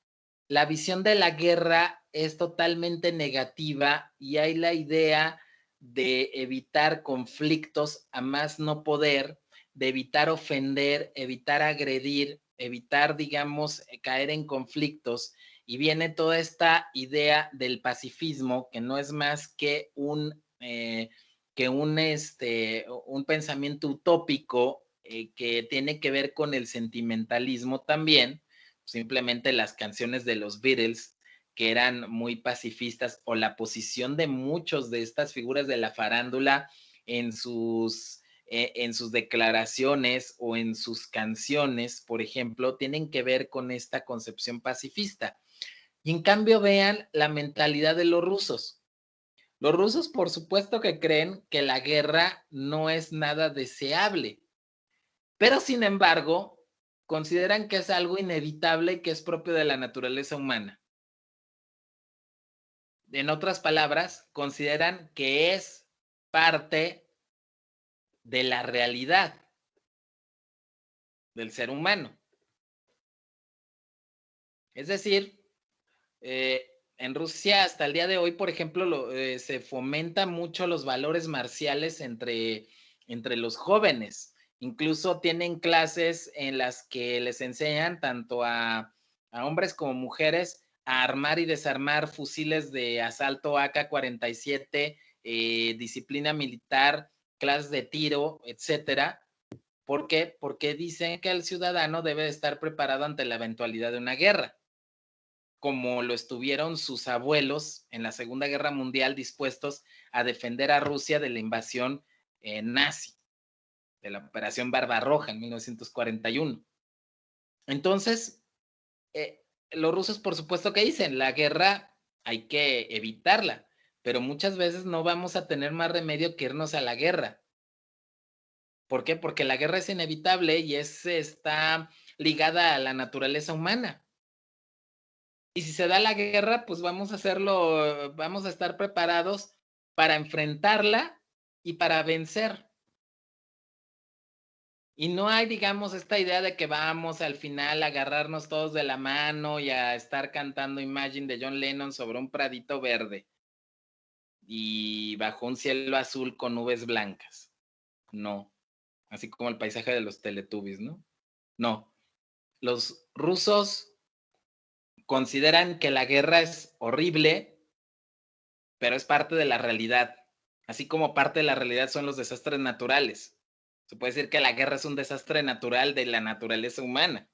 la visión de la guerra es totalmente negativa y hay la idea de evitar conflictos a más no poder, de evitar ofender, evitar agredir, evitar, digamos, caer en conflictos. Y viene toda esta idea del pacifismo, que no es más que un pensamiento utópico que tiene que ver con el sentimentalismo también. Simplemente las canciones de los Beatles, que eran muy pacifistas, o la posición de muchos de estas figuras de la farándula en sus declaraciones o en sus canciones, por ejemplo, tienen que ver con esta concepción pacifista. Y en cambio, vean la mentalidad de los rusos. Los rusos, por supuesto que creen que la guerra no es nada deseable, pero sin embargo, consideran que es algo inevitable y que es propio de la naturaleza humana. En otras palabras, consideran que es parte de la realidad del ser humano. Es decir, en Rusia hasta el día de hoy, por ejemplo, se fomenta mucho los valores marciales entre los jóvenes. Incluso tienen clases en las que les enseñan tanto a hombres como mujeres a armar y desarmar fusiles de asalto AK-47, disciplina militar, clases de tiro, etcétera. ¿Por qué? Porque dicen que el ciudadano debe estar preparado ante la eventualidad de una guerra, como lo estuvieron sus abuelos en la Segunda Guerra Mundial, dispuestos a defender a Rusia de la invasión nazi, de la Operación Barbarroja en 1941. Entonces, los rusos, por supuesto que dicen, la guerra hay que evitarla, pero muchas veces no vamos a tener más remedio que irnos a la guerra. ¿Por qué? Porque la guerra es inevitable y está ligada a la naturaleza humana. Y si se da la guerra, pues vamos a hacerlo, vamos a estar preparados para enfrentarla y para vencer. Y no hay, digamos, esta idea de que vamos al final a agarrarnos todos de la mano y a estar cantando Imagine de John Lennon sobre un pradito verde y bajo un cielo azul con nubes blancas. No. Así como el paisaje de los Teletubbies, ¿no? No. Los rusos consideran que la guerra es horrible, pero es parte de la realidad. Así como parte de la realidad son los desastres naturales. Se puede decir que la guerra es un desastre natural de la naturaleza humana.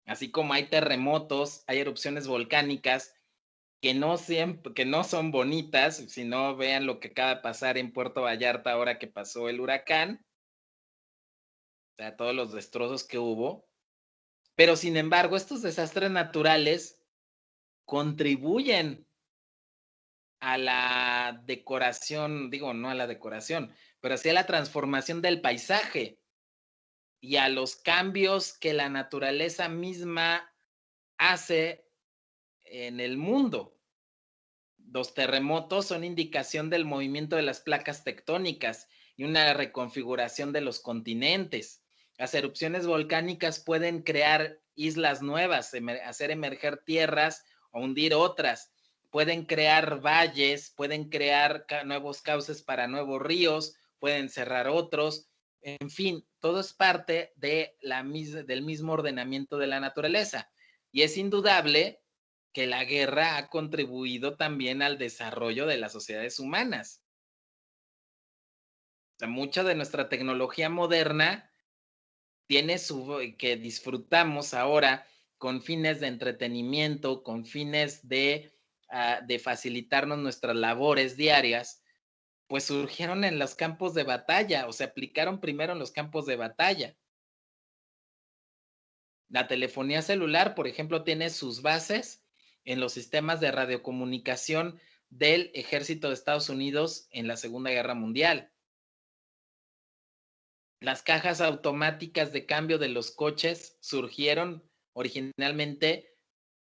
Así como hay terremotos, hay erupciones volcánicas que no son bonitas, si no vean lo que acaba de pasar en Puerto Vallarta ahora que pasó el huracán, o sea, todos los destrozos que hubo. Pero sin embargo, estos desastres naturales contribuyen a la decoración, digo, no a la decoración, pero sí a la transformación del paisaje y a los cambios que la naturaleza misma hace en el mundo. Los terremotos son indicación del movimiento de las placas tectónicas y una reconfiguración de los continentes. Las erupciones volcánicas pueden crear islas nuevas, hacer emerger tierras o hundir otras. Pueden crear valles, pueden crear nuevos cauces para nuevos ríos, pueden cerrar otros. En fin, todo es parte de del mismo ordenamiento de la naturaleza. Y es indudable que la guerra ha contribuido también al desarrollo de las sociedades humanas. O sea, mucha de nuestra tecnología moderna tiene que disfrutamos ahora con fines de entretenimiento, con fines de facilitarnos nuestras labores diarias, pues surgieron en los campos de batalla o se aplicaron primero en los campos de batalla. La telefonía celular, por ejemplo, tiene sus bases en los sistemas de radiocomunicación del ejército de Estados Unidos en la Segunda Guerra Mundial. Las cajas automáticas de cambio de los coches surgieron originalmente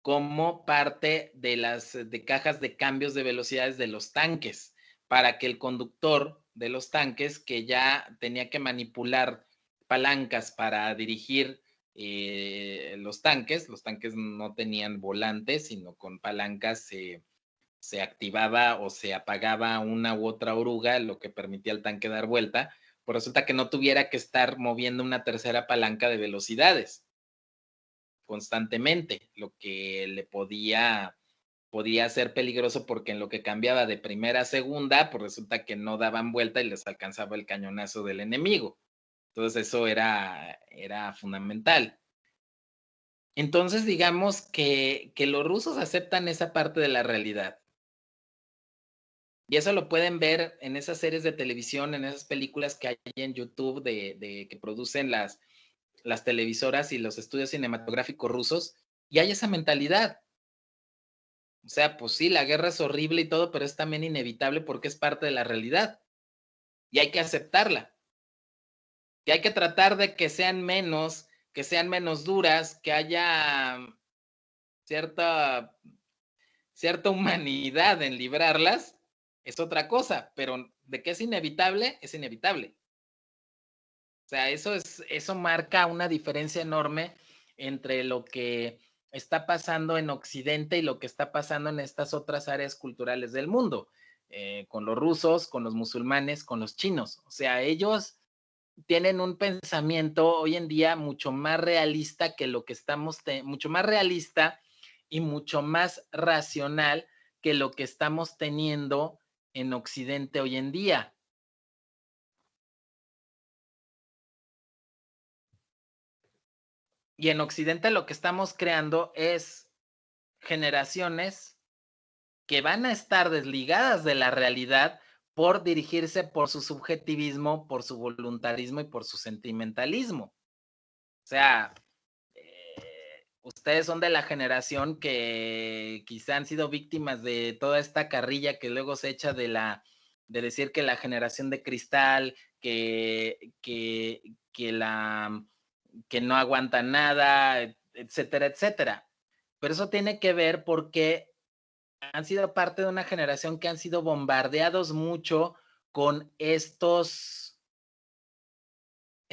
como parte de las cajas de cambios de velocidades de los tanques, para que el conductor de los tanques, que ya tenía que manipular palancas para dirigir los tanques no tenían volantes, sino con palancas se activaba o se apagaba una u otra oruga, lo que permitía al tanque dar vuelta, pues resulta que no tuviera que estar moviendo una tercera palanca de velocidades constantemente, lo que le podía ser peligroso porque en lo que cambiaba de primera a segunda, pues resulta que no daban vuelta y les alcanzaba el cañonazo del enemigo. Entonces eso era fundamental. Entonces digamos que los rusos aceptan esa parte de la realidad. Y eso lo pueden ver en esas series de televisión, en esas películas que hay en YouTube que producen las televisoras y los estudios cinematográficos rusos, y hay esa mentalidad. O sea, pues sí, la guerra es horrible y todo, pero es también inevitable porque es parte de la realidad. Y hay que aceptarla. Y hay que tratar de que sean menos duras, que haya cierta humanidad en librarlas, es otra cosa, pero de que es inevitable, es inevitable. O sea, eso marca una diferencia enorme entre lo que está pasando en Occidente y lo que está pasando en estas otras áreas culturales del mundo, con los rusos, con los musulmanes, con los chinos. O sea, ellos tienen un pensamiento hoy en día mucho más realista que lo que mucho más realista y mucho más racional que lo que estamos teniendo en Occidente hoy en día. Y en Occidente lo que estamos creando es generaciones que van a estar desligadas de la realidad por dirigirse por su subjetivismo, por su voluntarismo y por su sentimentalismo. O sea, ustedes son de la generación que quizá han sido víctimas de toda esta carrilla que luego se echa de decir que la generación de cristal, que no aguanta nada, etcétera, etcétera. Pero eso tiene que ver porque han sido parte de una generación que han sido bombardeados mucho con estos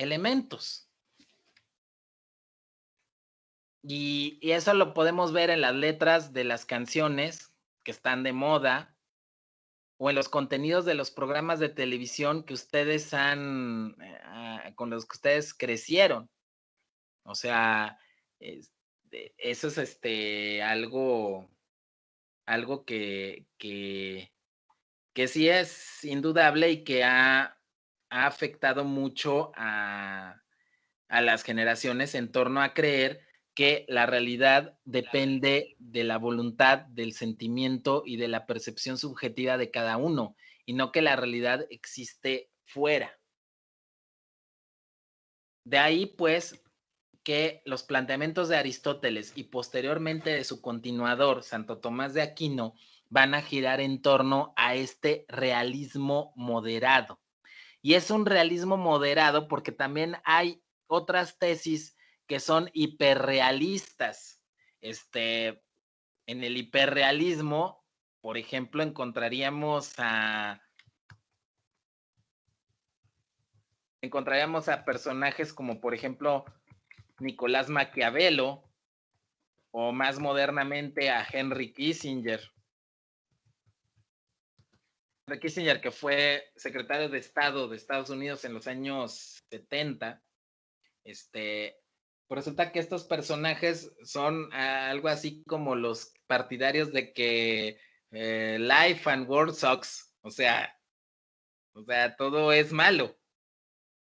elementos. Y eso lo podemos ver en las letras de las canciones que están de moda o en los contenidos de los programas de televisión que ustedes con los que ustedes crecieron. O sea, eso es algo que sí es indudable y que ha afectado mucho a las generaciones en torno a creer que la realidad depende de la voluntad, del sentimiento y de la percepción subjetiva de cada uno, y no que la realidad existe fuera. De ahí, pues, que los planteamientos de Aristóteles y posteriormente de su continuador, Santo Tomás de Aquino, van a girar en torno a este realismo moderado. Y es un realismo moderado porque también hay otras tesis que son hiperrealistas. En el hiperrealismo, por ejemplo, encontraríamos a personajes como, por ejemplo, Nicolás Maquiavelo, o más modernamente a Henry Kissinger. Henry Kissinger, que fue secretario de Estado de Estados Unidos en los años 70, pues resulta que estos personajes son algo así como los partidarios de que life and world sucks, o sea, todo es malo.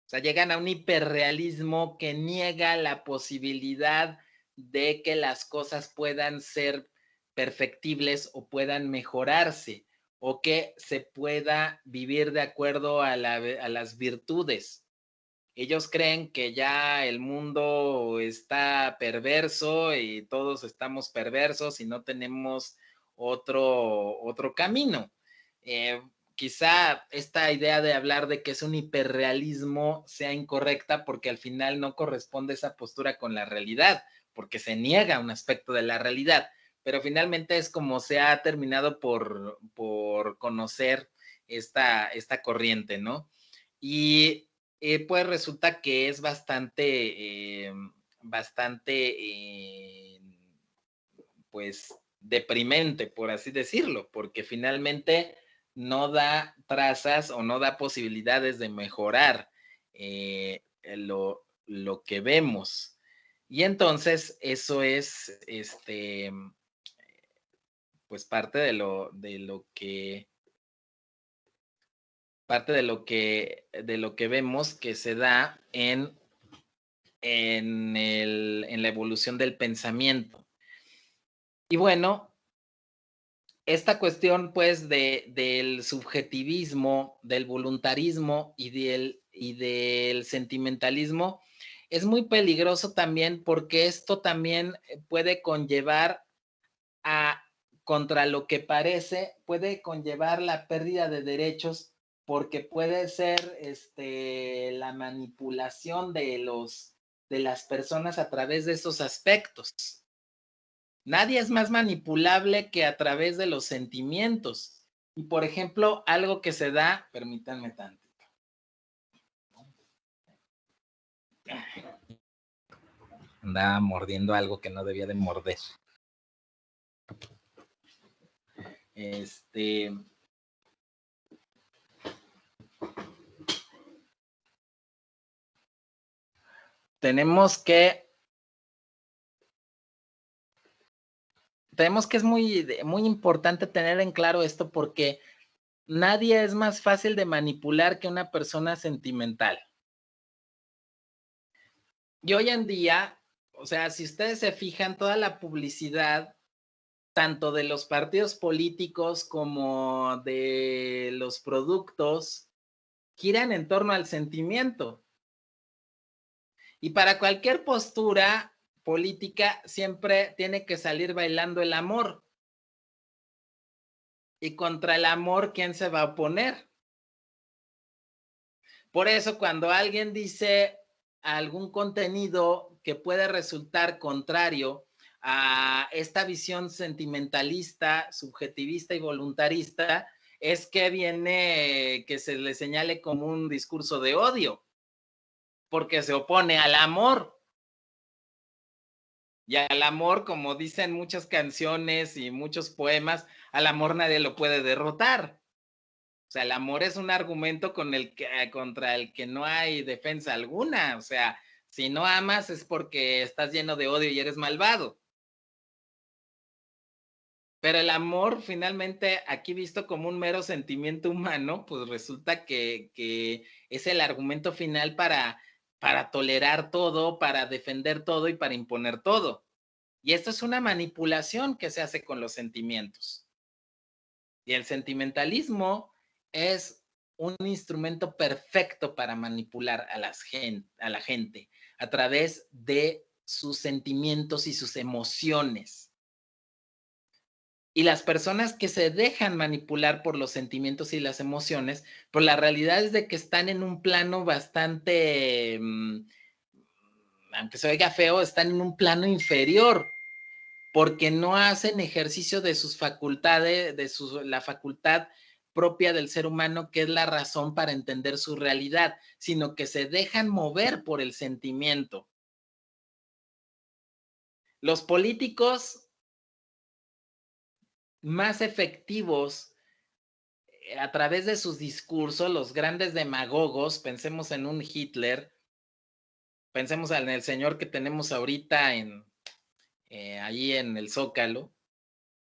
O sea, llegan a un hiperrealismo que niega la posibilidad de que las cosas puedan ser perfectibles o puedan mejorarse, o que se pueda vivir de acuerdo a las virtudes. Ellos creen que ya el mundo está perverso y todos estamos perversos y no tenemos otro camino. Quizá esta idea de hablar de que es un hiperrealismo sea incorrecta porque al final no corresponde esa postura con la realidad, porque se niega un aspecto de la realidad, pero finalmente es como se ha terminado por conocer esta corriente, ¿no? Y pues resulta que es bastante pues deprimente, por así decirlo, porque finalmente no da trazas o no da posibilidades de mejorar lo que vemos. Y entonces eso es pues parte de lo que vemos que se da en la evolución del pensamiento. Y bueno, esta cuestión pues del subjetivismo, del voluntarismo y del sentimentalismo es muy peligroso también porque esto también puede conllevar contra lo que parece, puede conllevar la pérdida de derechos porque puede ser la manipulación de las personas a través de esos aspectos. Nadie es más manipulable que a través de los sentimientos. Y por ejemplo, algo que se da, permítanme tantito. Andaba mordiendo algo que no debía de morder. Tenemos que es muy importante tener en claro esto porque nadie es más fácil de manipular que una persona sentimental. Y hoy en día, o sea, si ustedes se fijan, toda la publicidad, tanto de los partidos políticos como de los productos, giran en torno al sentimiento. Y para cualquier postura política siempre tiene que salir bailando el amor. Y contra el amor, ¿quién se va a oponer? Por eso, cuando alguien dice algún contenido que puede resultar contrario a esta visión sentimentalista, subjetivista y voluntarista, es que viene que se le señale como un discurso de odio. porque se opone al amor. Y al amor, como dicen muchas canciones y muchos poemas, al amor nadie lo puede derrotar. O sea, el amor es un argumento contra el que no hay defensa alguna. O sea, si no amas es porque estás lleno de odio y eres malvado. Pero el amor, finalmente, aquí visto como un mero sentimiento humano, pues resulta que es el argumento final para tolerar todo, para defender todo y para imponer todo. Y esto es una manipulación que se hace con los sentimientos. Y el sentimentalismo es un instrumento perfecto para manipular a la gente a través de sus sentimientos y sus emociones. Y las personas que se dejan manipular por los sentimientos y las emociones, pues la realidad es de que están en un plano bastante, aunque se oiga feo, están en un plano inferior, porque no hacen ejercicio de sus facultades, la facultad propia del ser humano, que es la razón para entender su realidad, sino que se dejan mover por el sentimiento. Los políticos más efectivos a través de sus discursos, los grandes demagogos, pensemos en un Hitler, pensemos en el señor que tenemos ahorita allí en el Zócalo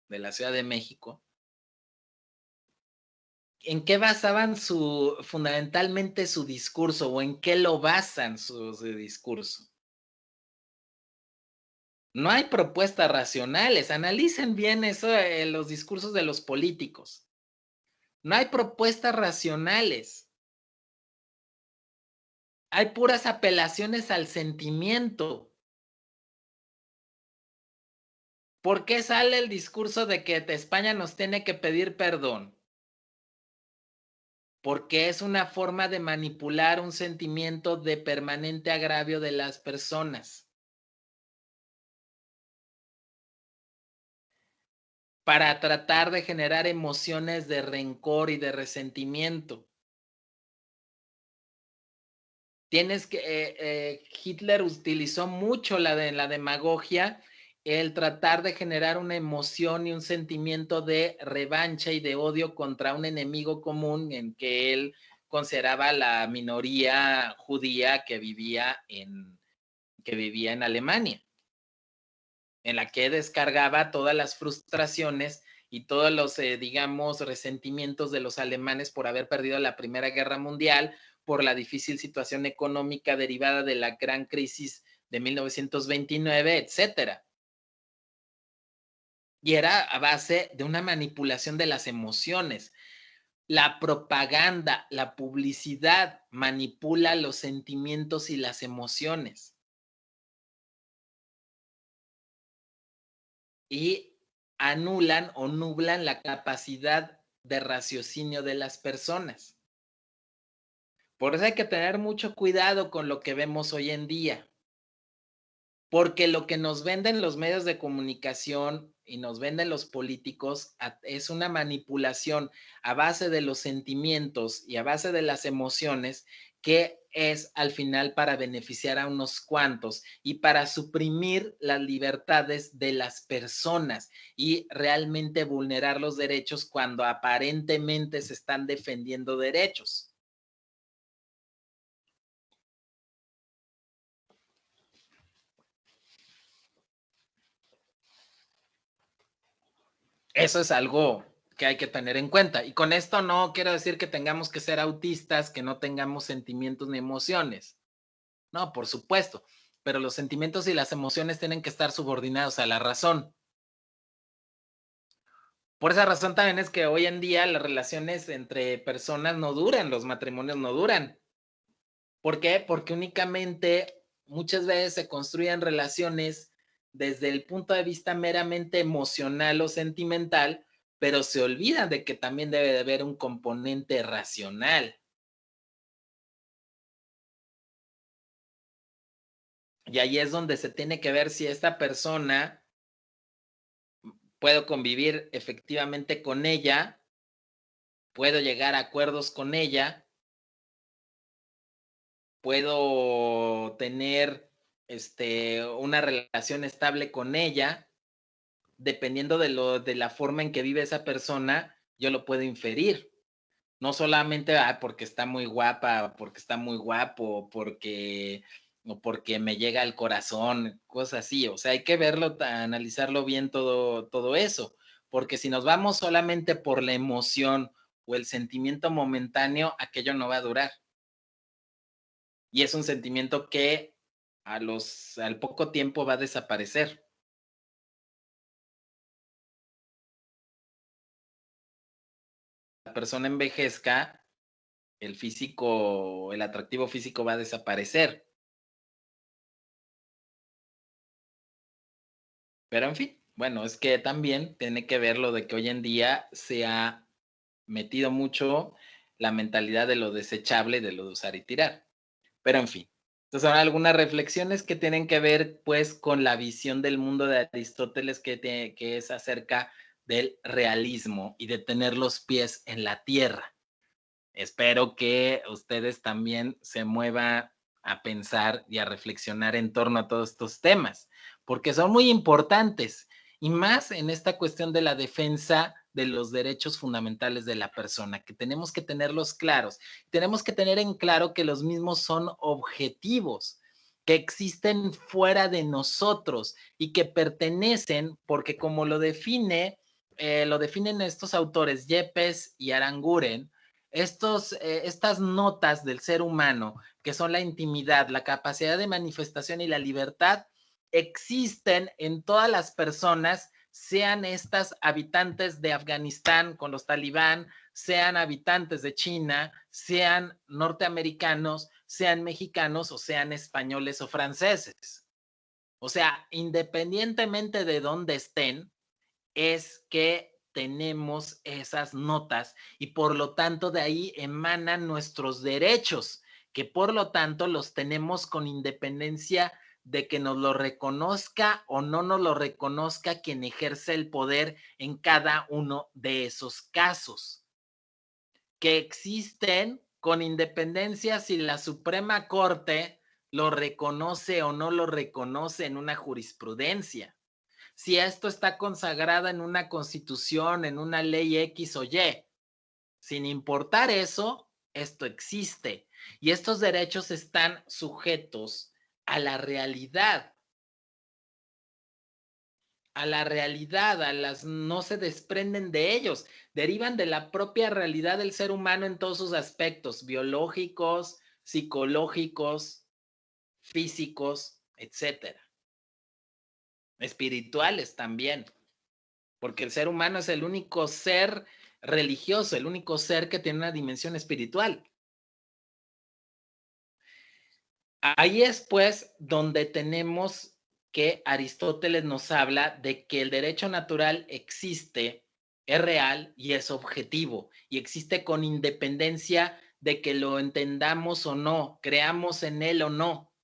de la Ciudad de México. ¿En qué basaban fundamentalmente su discurso o en qué lo basan su discurso? No hay propuestas racionales. Analicen bien eso, los discursos de los políticos. No hay propuestas racionales. Hay puras apelaciones al sentimiento. ¿Por qué sale el discurso de que España nos tiene que pedir perdón? Porque es una forma de manipular un sentimiento de permanente agravio de las personas. Para tratar de generar emociones de rencor y de resentimiento. Hitler utilizó mucho la demagogia, el tratar de generar una emoción y un sentimiento de revancha y de odio contra un enemigo común en que él consideraba la minoría judía que vivía en Alemania, en la que descargaba todas las frustraciones y todos los, digamos, resentimientos de los alemanes por haber perdido la Primera Guerra Mundial, por la difícil situación económica derivada de la gran crisis de 1929, etcétera. Y era a base de una manipulación de las emociones. La propaganda, la publicidad manipula los sentimientos y las emociones. Y anulan o nublan la capacidad de raciocinio de las personas. Por eso hay que tener mucho cuidado con lo que vemos hoy en día, porque lo que nos venden los medios de comunicación y nos venden los políticos es una manipulación a base de los sentimientos y a base de las emociones, que es al final para beneficiar a unos cuantos y para suprimir las libertades de las personas y realmente vulnerar los derechos cuando aparentemente se están defendiendo derechos. Eso es algo que hay que tener en cuenta. Y con esto no quiero decir que tengamos que ser autistas, que no tengamos sentimientos ni emociones. No, por supuesto. Pero los sentimientos y las emociones tienen que estar subordinados a la razón. Por esa razón también es que hoy en día las relaciones entre personas no duran, los matrimonios no duran. ¿Por qué? Porque únicamente muchas veces se construyen relaciones desde el punto de vista meramente emocional o sentimental, pero se olvidan de que también debe de haber un componente racional. Y ahí es donde se tiene que ver si esta persona puedo convivir efectivamente con ella, puedo llegar a acuerdos con ella, puedo tener una relación estable con ella, dependiendo de la forma en que vive esa persona, yo lo puedo inferir. No solamente porque está muy guapa, porque está muy guapo, o porque me llega al corazón, cosas así. O sea, hay que verlo, analizarlo bien todo eso, porque si nos vamos solamente por la emoción o el sentimiento momentáneo, aquello no va a durar. Y es un sentimiento que al poco tiempo va a desaparecer. La persona envejezca, el físico, el atractivo físico va a desaparecer. Pero en fin, bueno, es que también tiene que ver lo de que hoy en día se ha metido mucho la mentalidad de lo desechable, de lo de usar y tirar. Pero en fin, entonces ahora algunas reflexiones que tienen que ver pues con la visión del mundo de Aristóteles que es acerca del realismo y de tener los pies en la tierra. Espero que ustedes también se muevan a pensar y a reflexionar en torno a todos estos temas, porque son muy importantes, y más en esta cuestión de la defensa de los derechos fundamentales de la persona, que tenemos que tenerlos claros. Tenemos que tener en claro que los mismos son objetivos, que existen fuera de nosotros y que pertenecen, porque como lo definen estos autores, Yepes y Aranguren, estas notas del ser humano, que son la intimidad, la capacidad de manifestación y la libertad, existen en todas las personas, sean estas habitantes de Afganistán con los talibán, sean habitantes de China, sean norteamericanos, sean mexicanos o sean españoles o franceses. O sea, independientemente de dónde estén, es que tenemos esas notas y por lo tanto de ahí emanan nuestros derechos, que por lo tanto los tenemos con independencia de que nos lo reconozca o no nos lo reconozca quien ejerce el poder en cada uno de esos casos, que existen con independencia si la Suprema Corte lo reconoce o no lo reconoce en una jurisprudencia, si esto está consagrado en una constitución, en una ley X o Y. Sin importar eso, esto existe y estos derechos están sujetos a la realidad, no se desprenden de ellos, derivan de la propia realidad del ser humano en todos sus aspectos, biológicos, psicológicos, físicos, etcétera. Espirituales también, porque el ser humano es el único ser religioso, el único ser que tiene una dimensión espiritual. Ahí es pues donde tenemos que Aristóteles nos habla de que el derecho natural existe, es real y es objetivo, y existe con independencia de que lo entendamos o no, creamos en él o no.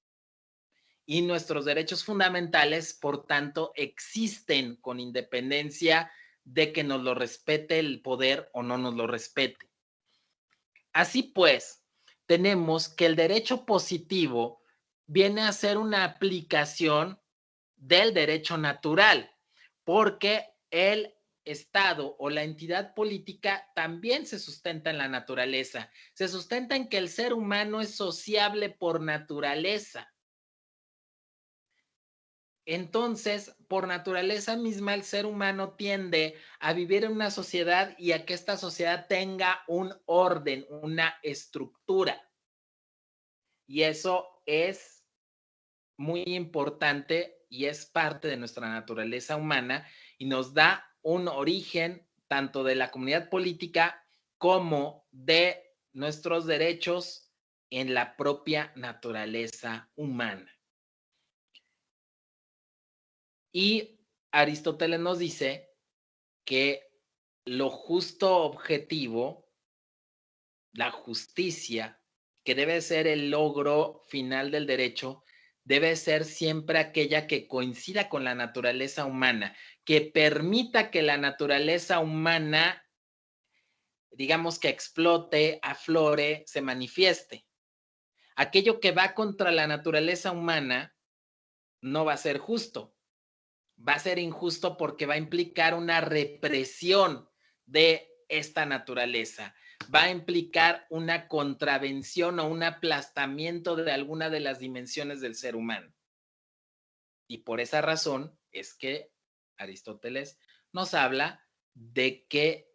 Y nuestros derechos fundamentales, por tanto, existen con independencia de que nos lo respete el poder o no nos lo respete. Así pues, tenemos que el derecho positivo viene a ser una aplicación del derecho natural, porque el Estado o la entidad política también se sustenta en la naturaleza, se sustenta en que el ser humano es sociable por naturaleza. Entonces, por naturaleza misma, el ser humano tiende a vivir en una sociedad y a que esta sociedad tenga un orden, una estructura. Y eso es muy importante y es parte de nuestra naturaleza humana y nos da un origen tanto de la comunidad política como de nuestros derechos en la propia naturaleza humana. Y Aristóteles nos dice que lo justo objetivo, la justicia, que debe ser el logro final del derecho, debe ser siempre aquella que coincida con la naturaleza humana, que permita que la naturaleza humana, digamos que explote, aflore, se manifieste. aquello que va contra la naturaleza humana no va a ser justo. Va a ser injusto porque va a implicar una represión de esta naturaleza. Va a implicar una contravención o un aplastamiento de alguna de las dimensiones del ser humano. Y por esa razón es que Aristóteles nos habla de que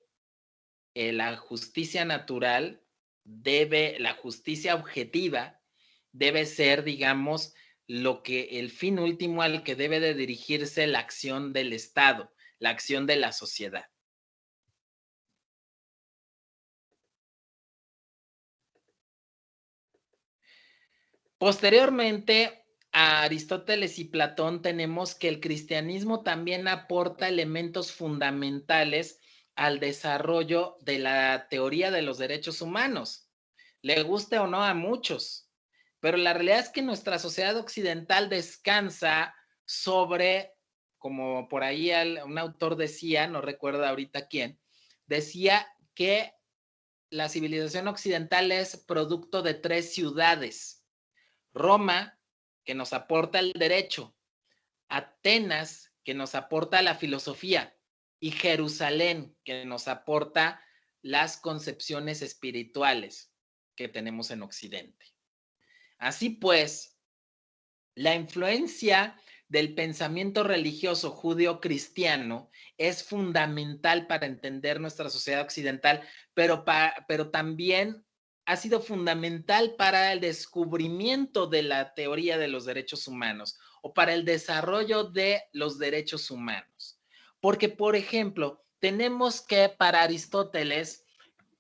la justicia natural la justicia objetiva debe ser, digamos, el fin último al que debe de dirigirse la acción del Estado, la acción de la sociedad. Posteriormente, a Aristóteles y Platón tenemos que el cristianismo también aporta elementos fundamentales al desarrollo de la teoría de los derechos humanos. Le guste o no a muchos, pero la realidad es que nuestra sociedad occidental descansa sobre, como por ahí un autor decía, no recuerdo ahorita quién, decía que la civilización occidental es producto de 3 ciudades. Roma, que nos aporta el derecho, Atenas, que nos aporta la filosofía, y Jerusalén, que nos aporta las concepciones espirituales que tenemos en Occidente. Así pues, la influencia del pensamiento religioso judío-cristiano es fundamental para entender nuestra sociedad occidental, pero también ha sido fundamental para el descubrimiento de la teoría de los derechos humanos o para el desarrollo de los derechos humanos. Porque, por ejemplo, tenemos que para Aristóteles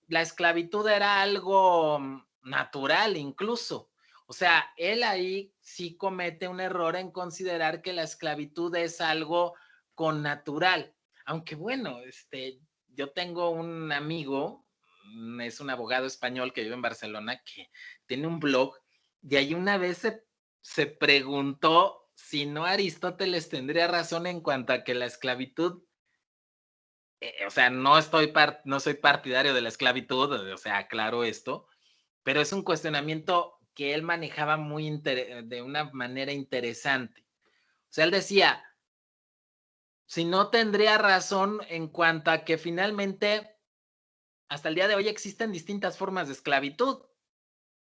la esclavitud era algo natural incluso. O sea, él ahí sí comete un error en considerar que la esclavitud es algo connatural. Aunque bueno, yo tengo un amigo, es un abogado español que vive en Barcelona, que tiene un blog, y ahí una vez se preguntó si no Aristóteles tendría razón en cuanto a que la esclavitud, o sea, no soy partidario de la esclavitud, o sea, aclaro esto, pero es un cuestionamiento que él manejaba de una manera interesante. O sea, él decía, si no tendría razón en cuanto a que finalmente, hasta el día de hoy existen distintas formas de esclavitud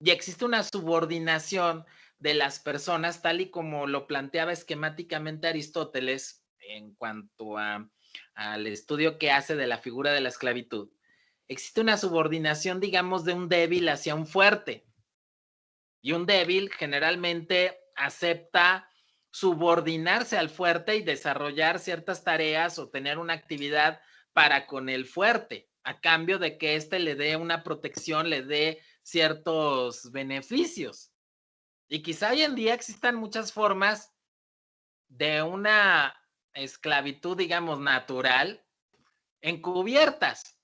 y existe una subordinación de las personas, tal y como lo planteaba esquemáticamente Aristóteles en cuanto al estudio que hace de la figura de la esclavitud. Existe una subordinación, digamos, de un débil hacia un fuerte. Y un débil generalmente acepta subordinarse al fuerte y desarrollar ciertas tareas o tener una actividad para con el fuerte, a cambio de que éste le dé una protección, le dé ciertos beneficios. Y quizá hoy en día existan muchas formas de una esclavitud, digamos, natural, encubiertas,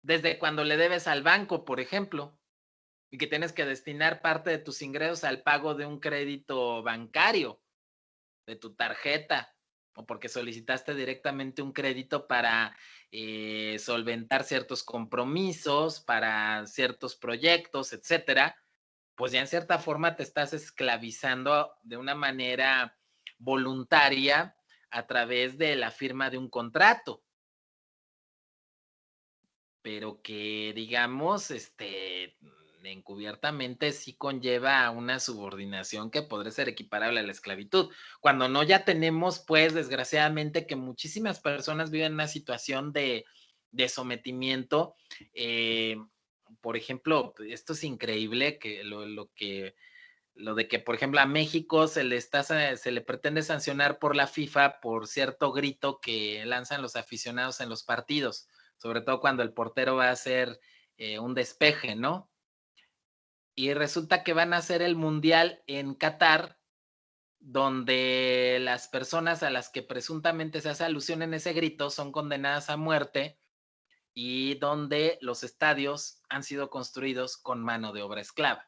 desde cuando le debes al banco, por ejemplo, y que tienes que destinar parte de tus ingresos al pago de un crédito bancario, de tu tarjeta, o porque solicitaste directamente un crédito para solventar ciertos compromisos, para ciertos proyectos, etcétera, pues ya en cierta forma te estás esclavizando de una manera voluntaria a través de la firma de un contrato. Pero que, digamos, encubiertamente sí conlleva una subordinación que podría ser equiparable a la esclavitud. Cuando no, ya tenemos, pues, desgraciadamente, que muchísimas personas viven en una situación de sometimiento. Por ejemplo, esto es increíble, que lo de que, por ejemplo, a México se le pretende sancionar por la FIFA por cierto grito que lanzan los aficionados en los partidos, sobre todo cuando el portero va a hacer un despeje, ¿no? Y resulta que van a hacer el mundial en Qatar, donde las personas a las que presuntamente se hace alusión en ese grito son condenadas a muerte y donde los estadios han sido construidos con mano de obra esclava.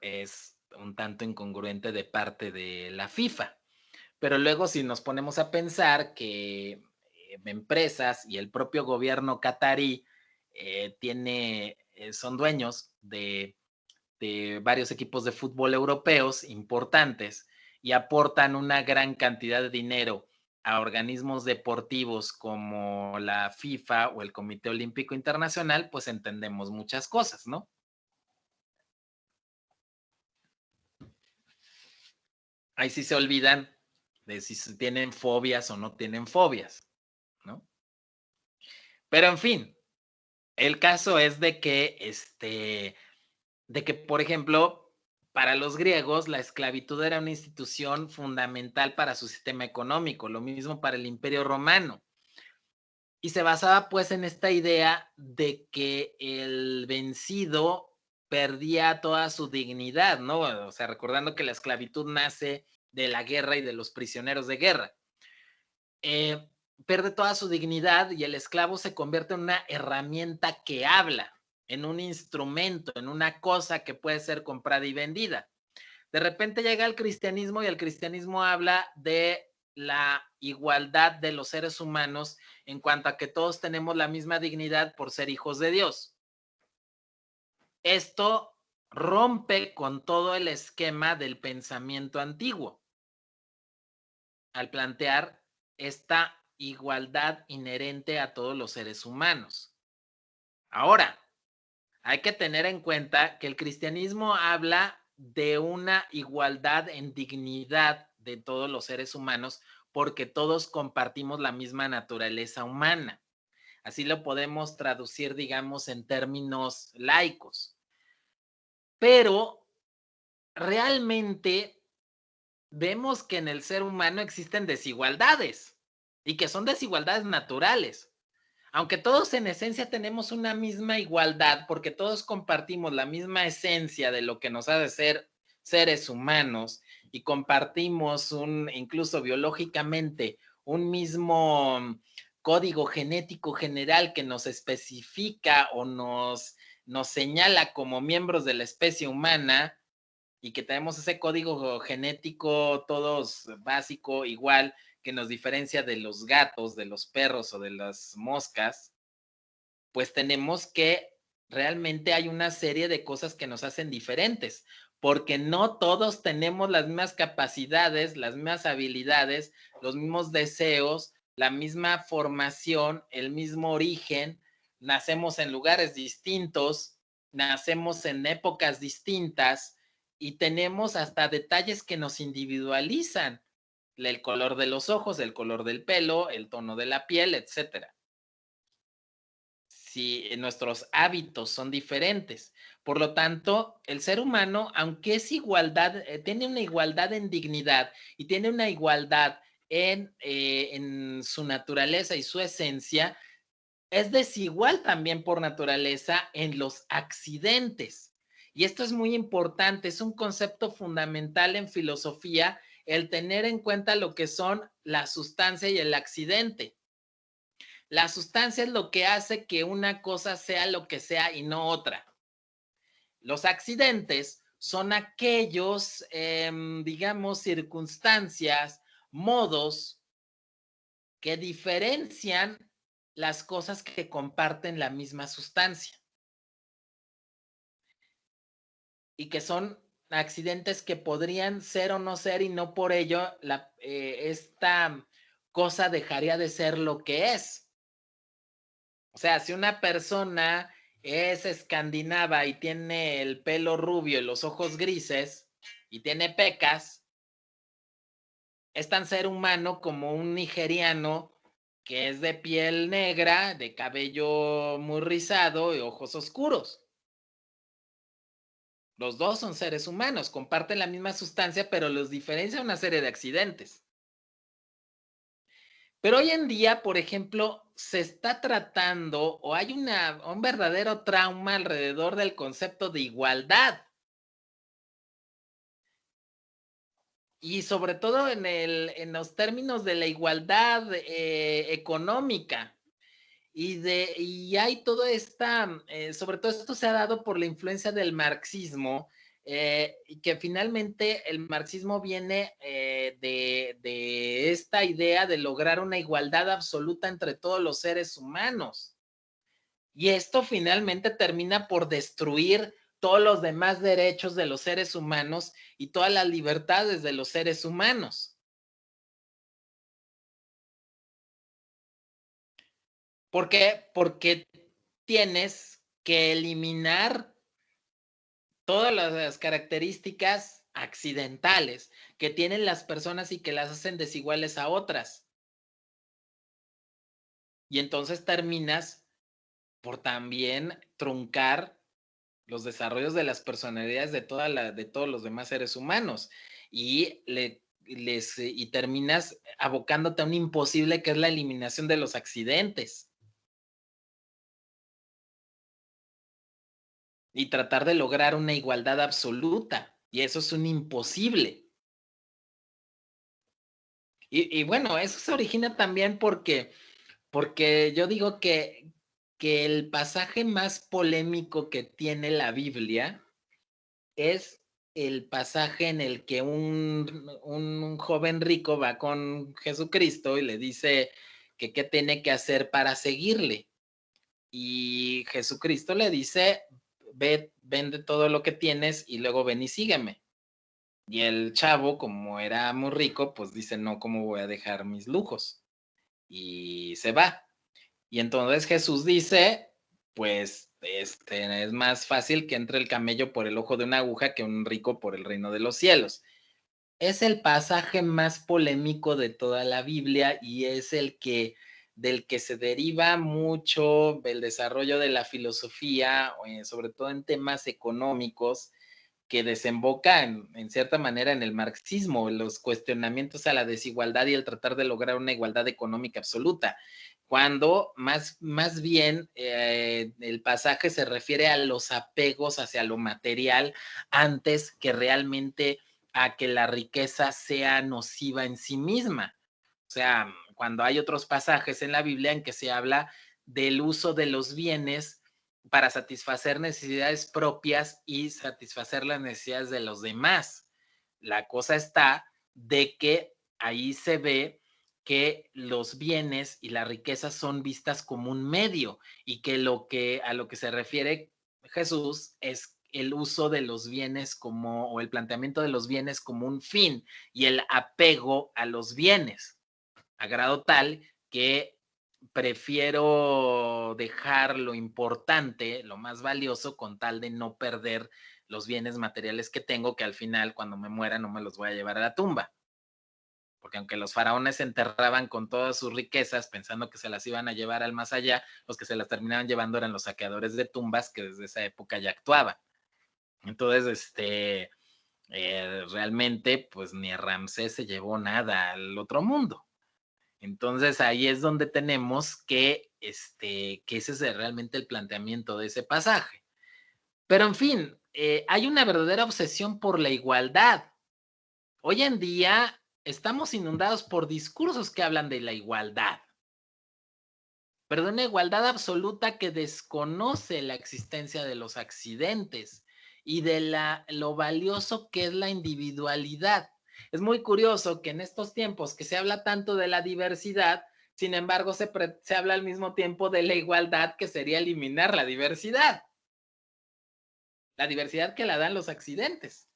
Es un tanto incongruente de parte de la FIFA. Pero luego, si nos ponemos a pensar que empresas y el propio gobierno catarí son dueños de de varios equipos de fútbol europeos importantes y aportan una gran cantidad de dinero a organismos deportivos como la FIFA o el Comité Olímpico Internacional, pues entendemos muchas cosas, ¿no? Ahí sí se olvidan de si tienen fobias o no tienen fobias, ¿no? Pero en fin, el caso es de que, por ejemplo, para los griegos la esclavitud era una institución fundamental para su sistema económico, lo mismo para el Imperio Romano. Y se basaba pues en esta idea de que el vencido perdía toda su dignidad, ¿no? O sea, recordando que la esclavitud nace de la guerra y de los prisioneros de guerra. Pierde toda su dignidad y el esclavo se convierte en una herramienta que habla, en un instrumento, en una cosa que puede ser comprada y vendida. De repente llega el cristianismo y el cristianismo habla de la igualdad de los seres humanos en cuanto a que todos tenemos la misma dignidad por ser hijos de Dios. Esto rompe con todo el esquema del pensamiento antiguo al plantear esta igualdad inherente a todos los seres humanos. Ahora, hay que tener en cuenta que el cristianismo habla de una igualdad en dignidad de todos los seres humanos porque todos compartimos la misma naturaleza humana. Así lo podemos traducir, digamos, en términos laicos. Pero realmente vemos que en el ser humano existen desigualdades y que son desigualdades naturales. Aunque todos en esencia tenemos una misma igualdad, porque todos compartimos la misma esencia de lo que nos hace ser seres humanos y compartimos incluso biológicamente, un mismo código genético general que nos especifica o nos señala como miembros de la especie humana y que tenemos ese código genético todos básico, igual, que nos diferencia de los gatos, de los perros o de las moscas, pues tenemos que realmente hay una serie de cosas que nos hacen diferentes, porque no todos tenemos las mismas capacidades, las mismas habilidades, los mismos deseos, la misma formación, el mismo origen, nacemos en lugares distintos, nacemos en épocas distintas y tenemos hasta detalles que nos individualizan. El color de los ojos, el color del pelo, el tono de la piel, etcétera. Si nuestros hábitos son diferentes. Por lo tanto, el ser humano, aunque es igualdad, tiene una igualdad en dignidad y tiene una igualdad en su naturaleza y su esencia, es desigual también por naturaleza en los accidentes. Y esto es muy importante, es un concepto fundamental en filosofía, el tener en cuenta lo que son la sustancia y el accidente. La sustancia es lo que hace que una cosa sea lo que sea y no otra. Los accidentes son aquellos, digamos, circunstancias, modos que diferencian las cosas que comparten la misma sustancia. Y que son accidentes que podrían ser o no ser y no por ello esta cosa dejaría de ser lo que es. O sea, si una persona es escandinava y tiene el pelo rubio y los ojos grises y tiene pecas, es tan ser humano como un nigeriano que es de piel negra, de cabello muy rizado y ojos oscuros. Los dos son seres humanos, comparten la misma sustancia, pero los diferencia una serie de accidentes. Pero hoy en día, por ejemplo, se está tratando o hay un verdadero trauma alrededor del concepto de igualdad. Y sobre todo en los términos de la igualdad económica. Y hay toda esta, sobre todo esto se ha dado por la influencia del marxismo, y que finalmente el marxismo viene de esta idea de lograr una igualdad absoluta entre todos los seres humanos. Y esto finalmente termina por destruir todos los demás derechos de los seres humanos y todas las libertades de los seres humanos. ¿Por qué? Porque tienes que eliminar todas las características accidentales que tienen las personas y que las hacen desiguales a otras. Y entonces terminas por también truncar los desarrollos de las personalidades de todos los demás seres humanos y terminas abocándote a un imposible que es la eliminación de los accidentes y tratar de lograr una igualdad absoluta, y eso es un imposible. Y bueno, eso se origina también porque yo digo que el pasaje más polémico que tiene la Biblia es el pasaje en el que un joven rico va con Jesucristo y le dice que qué tiene que hacer para seguirle. Y Jesucristo le dice, ve, vende todo lo que tienes y luego ven y sígueme. Y el chavo, como era muy rico, pues dice, no, ¿cómo voy a dejar mis lujos? Y se va. Y entonces Jesús dice, pues es más fácil que entre el camello por el ojo de una aguja que un rico por el reino de los cielos. Es el pasaje más polémico de toda la Biblia y es del que se deriva mucho el desarrollo de la filosofía, sobre todo en temas económicos, que desemboca en cierta manera en el marxismo, los cuestionamientos a la desigualdad y el tratar de lograr una igualdad económica absoluta, cuando más bien el pasaje se refiere a los apegos hacia lo material antes que realmente a que la riqueza sea nociva en sí misma. O sea, cuando hay otros pasajes en la Biblia en que se habla del uso de los bienes para satisfacer necesidades propias y satisfacer las necesidades de los demás. La cosa está de que ahí se ve que los bienes y la riqueza son vistas como un medio y que a lo que se refiere Jesús es el uso de los bienes o el planteamiento de los bienes como un fin y el apego a los bienes, a grado tal que prefiero dejar lo importante, lo más valioso, con tal de no perder los bienes materiales que tengo, que al final, cuando me muera, no me los voy a llevar a la tumba. Porque aunque los faraones se enterraban con todas sus riquezas pensando que se las iban a llevar al más allá, los que se las terminaban llevando eran los saqueadores de tumbas que desde esa época ya actuaban. Entonces, realmente, pues ni Ramsés se llevó nada al otro mundo. Entonces ahí es donde tenemos que ese es realmente el planteamiento de ese pasaje. Pero en fin, hay una verdadera obsesión por la igualdad. Hoy en día estamos inundados por discursos que hablan de la igualdad, pero de una igualdad absoluta que desconoce la existencia de los accidentes y de lo valioso que es la individualidad. Es muy curioso que en estos tiempos que se habla tanto de la diversidad, sin embargo, se habla al mismo tiempo de la igualdad, que sería eliminar la diversidad. La diversidad que la dan los accidentes.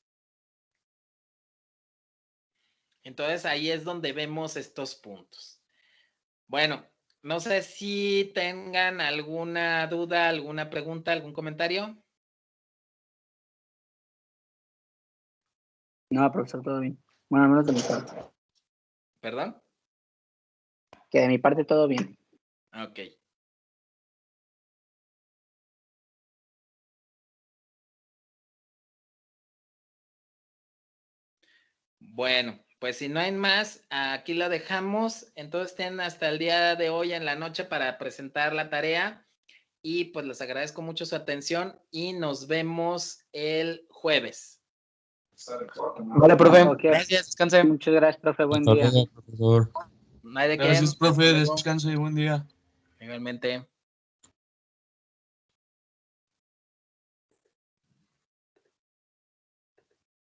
Entonces, ahí es donde vemos estos puntos. Bueno, no sé si tengan alguna duda, alguna pregunta, algún comentario. No, profesor, todo bien. Bueno, al menos de mi parte. ¿Perdón? Que de mi parte todo bien. Ok. Bueno, pues si no hay más, aquí lo dejamos. Entonces tienen hasta el día de hoy en la noche para presentar la tarea y pues les agradezco mucho su atención y nos vemos el jueves. Vale, profe. Okay. Gracias, descanse. Muchas gracias, profe. Buen día. Profesor. No hay de qué. Gracias, profe. Descanse y buen día. Igualmente.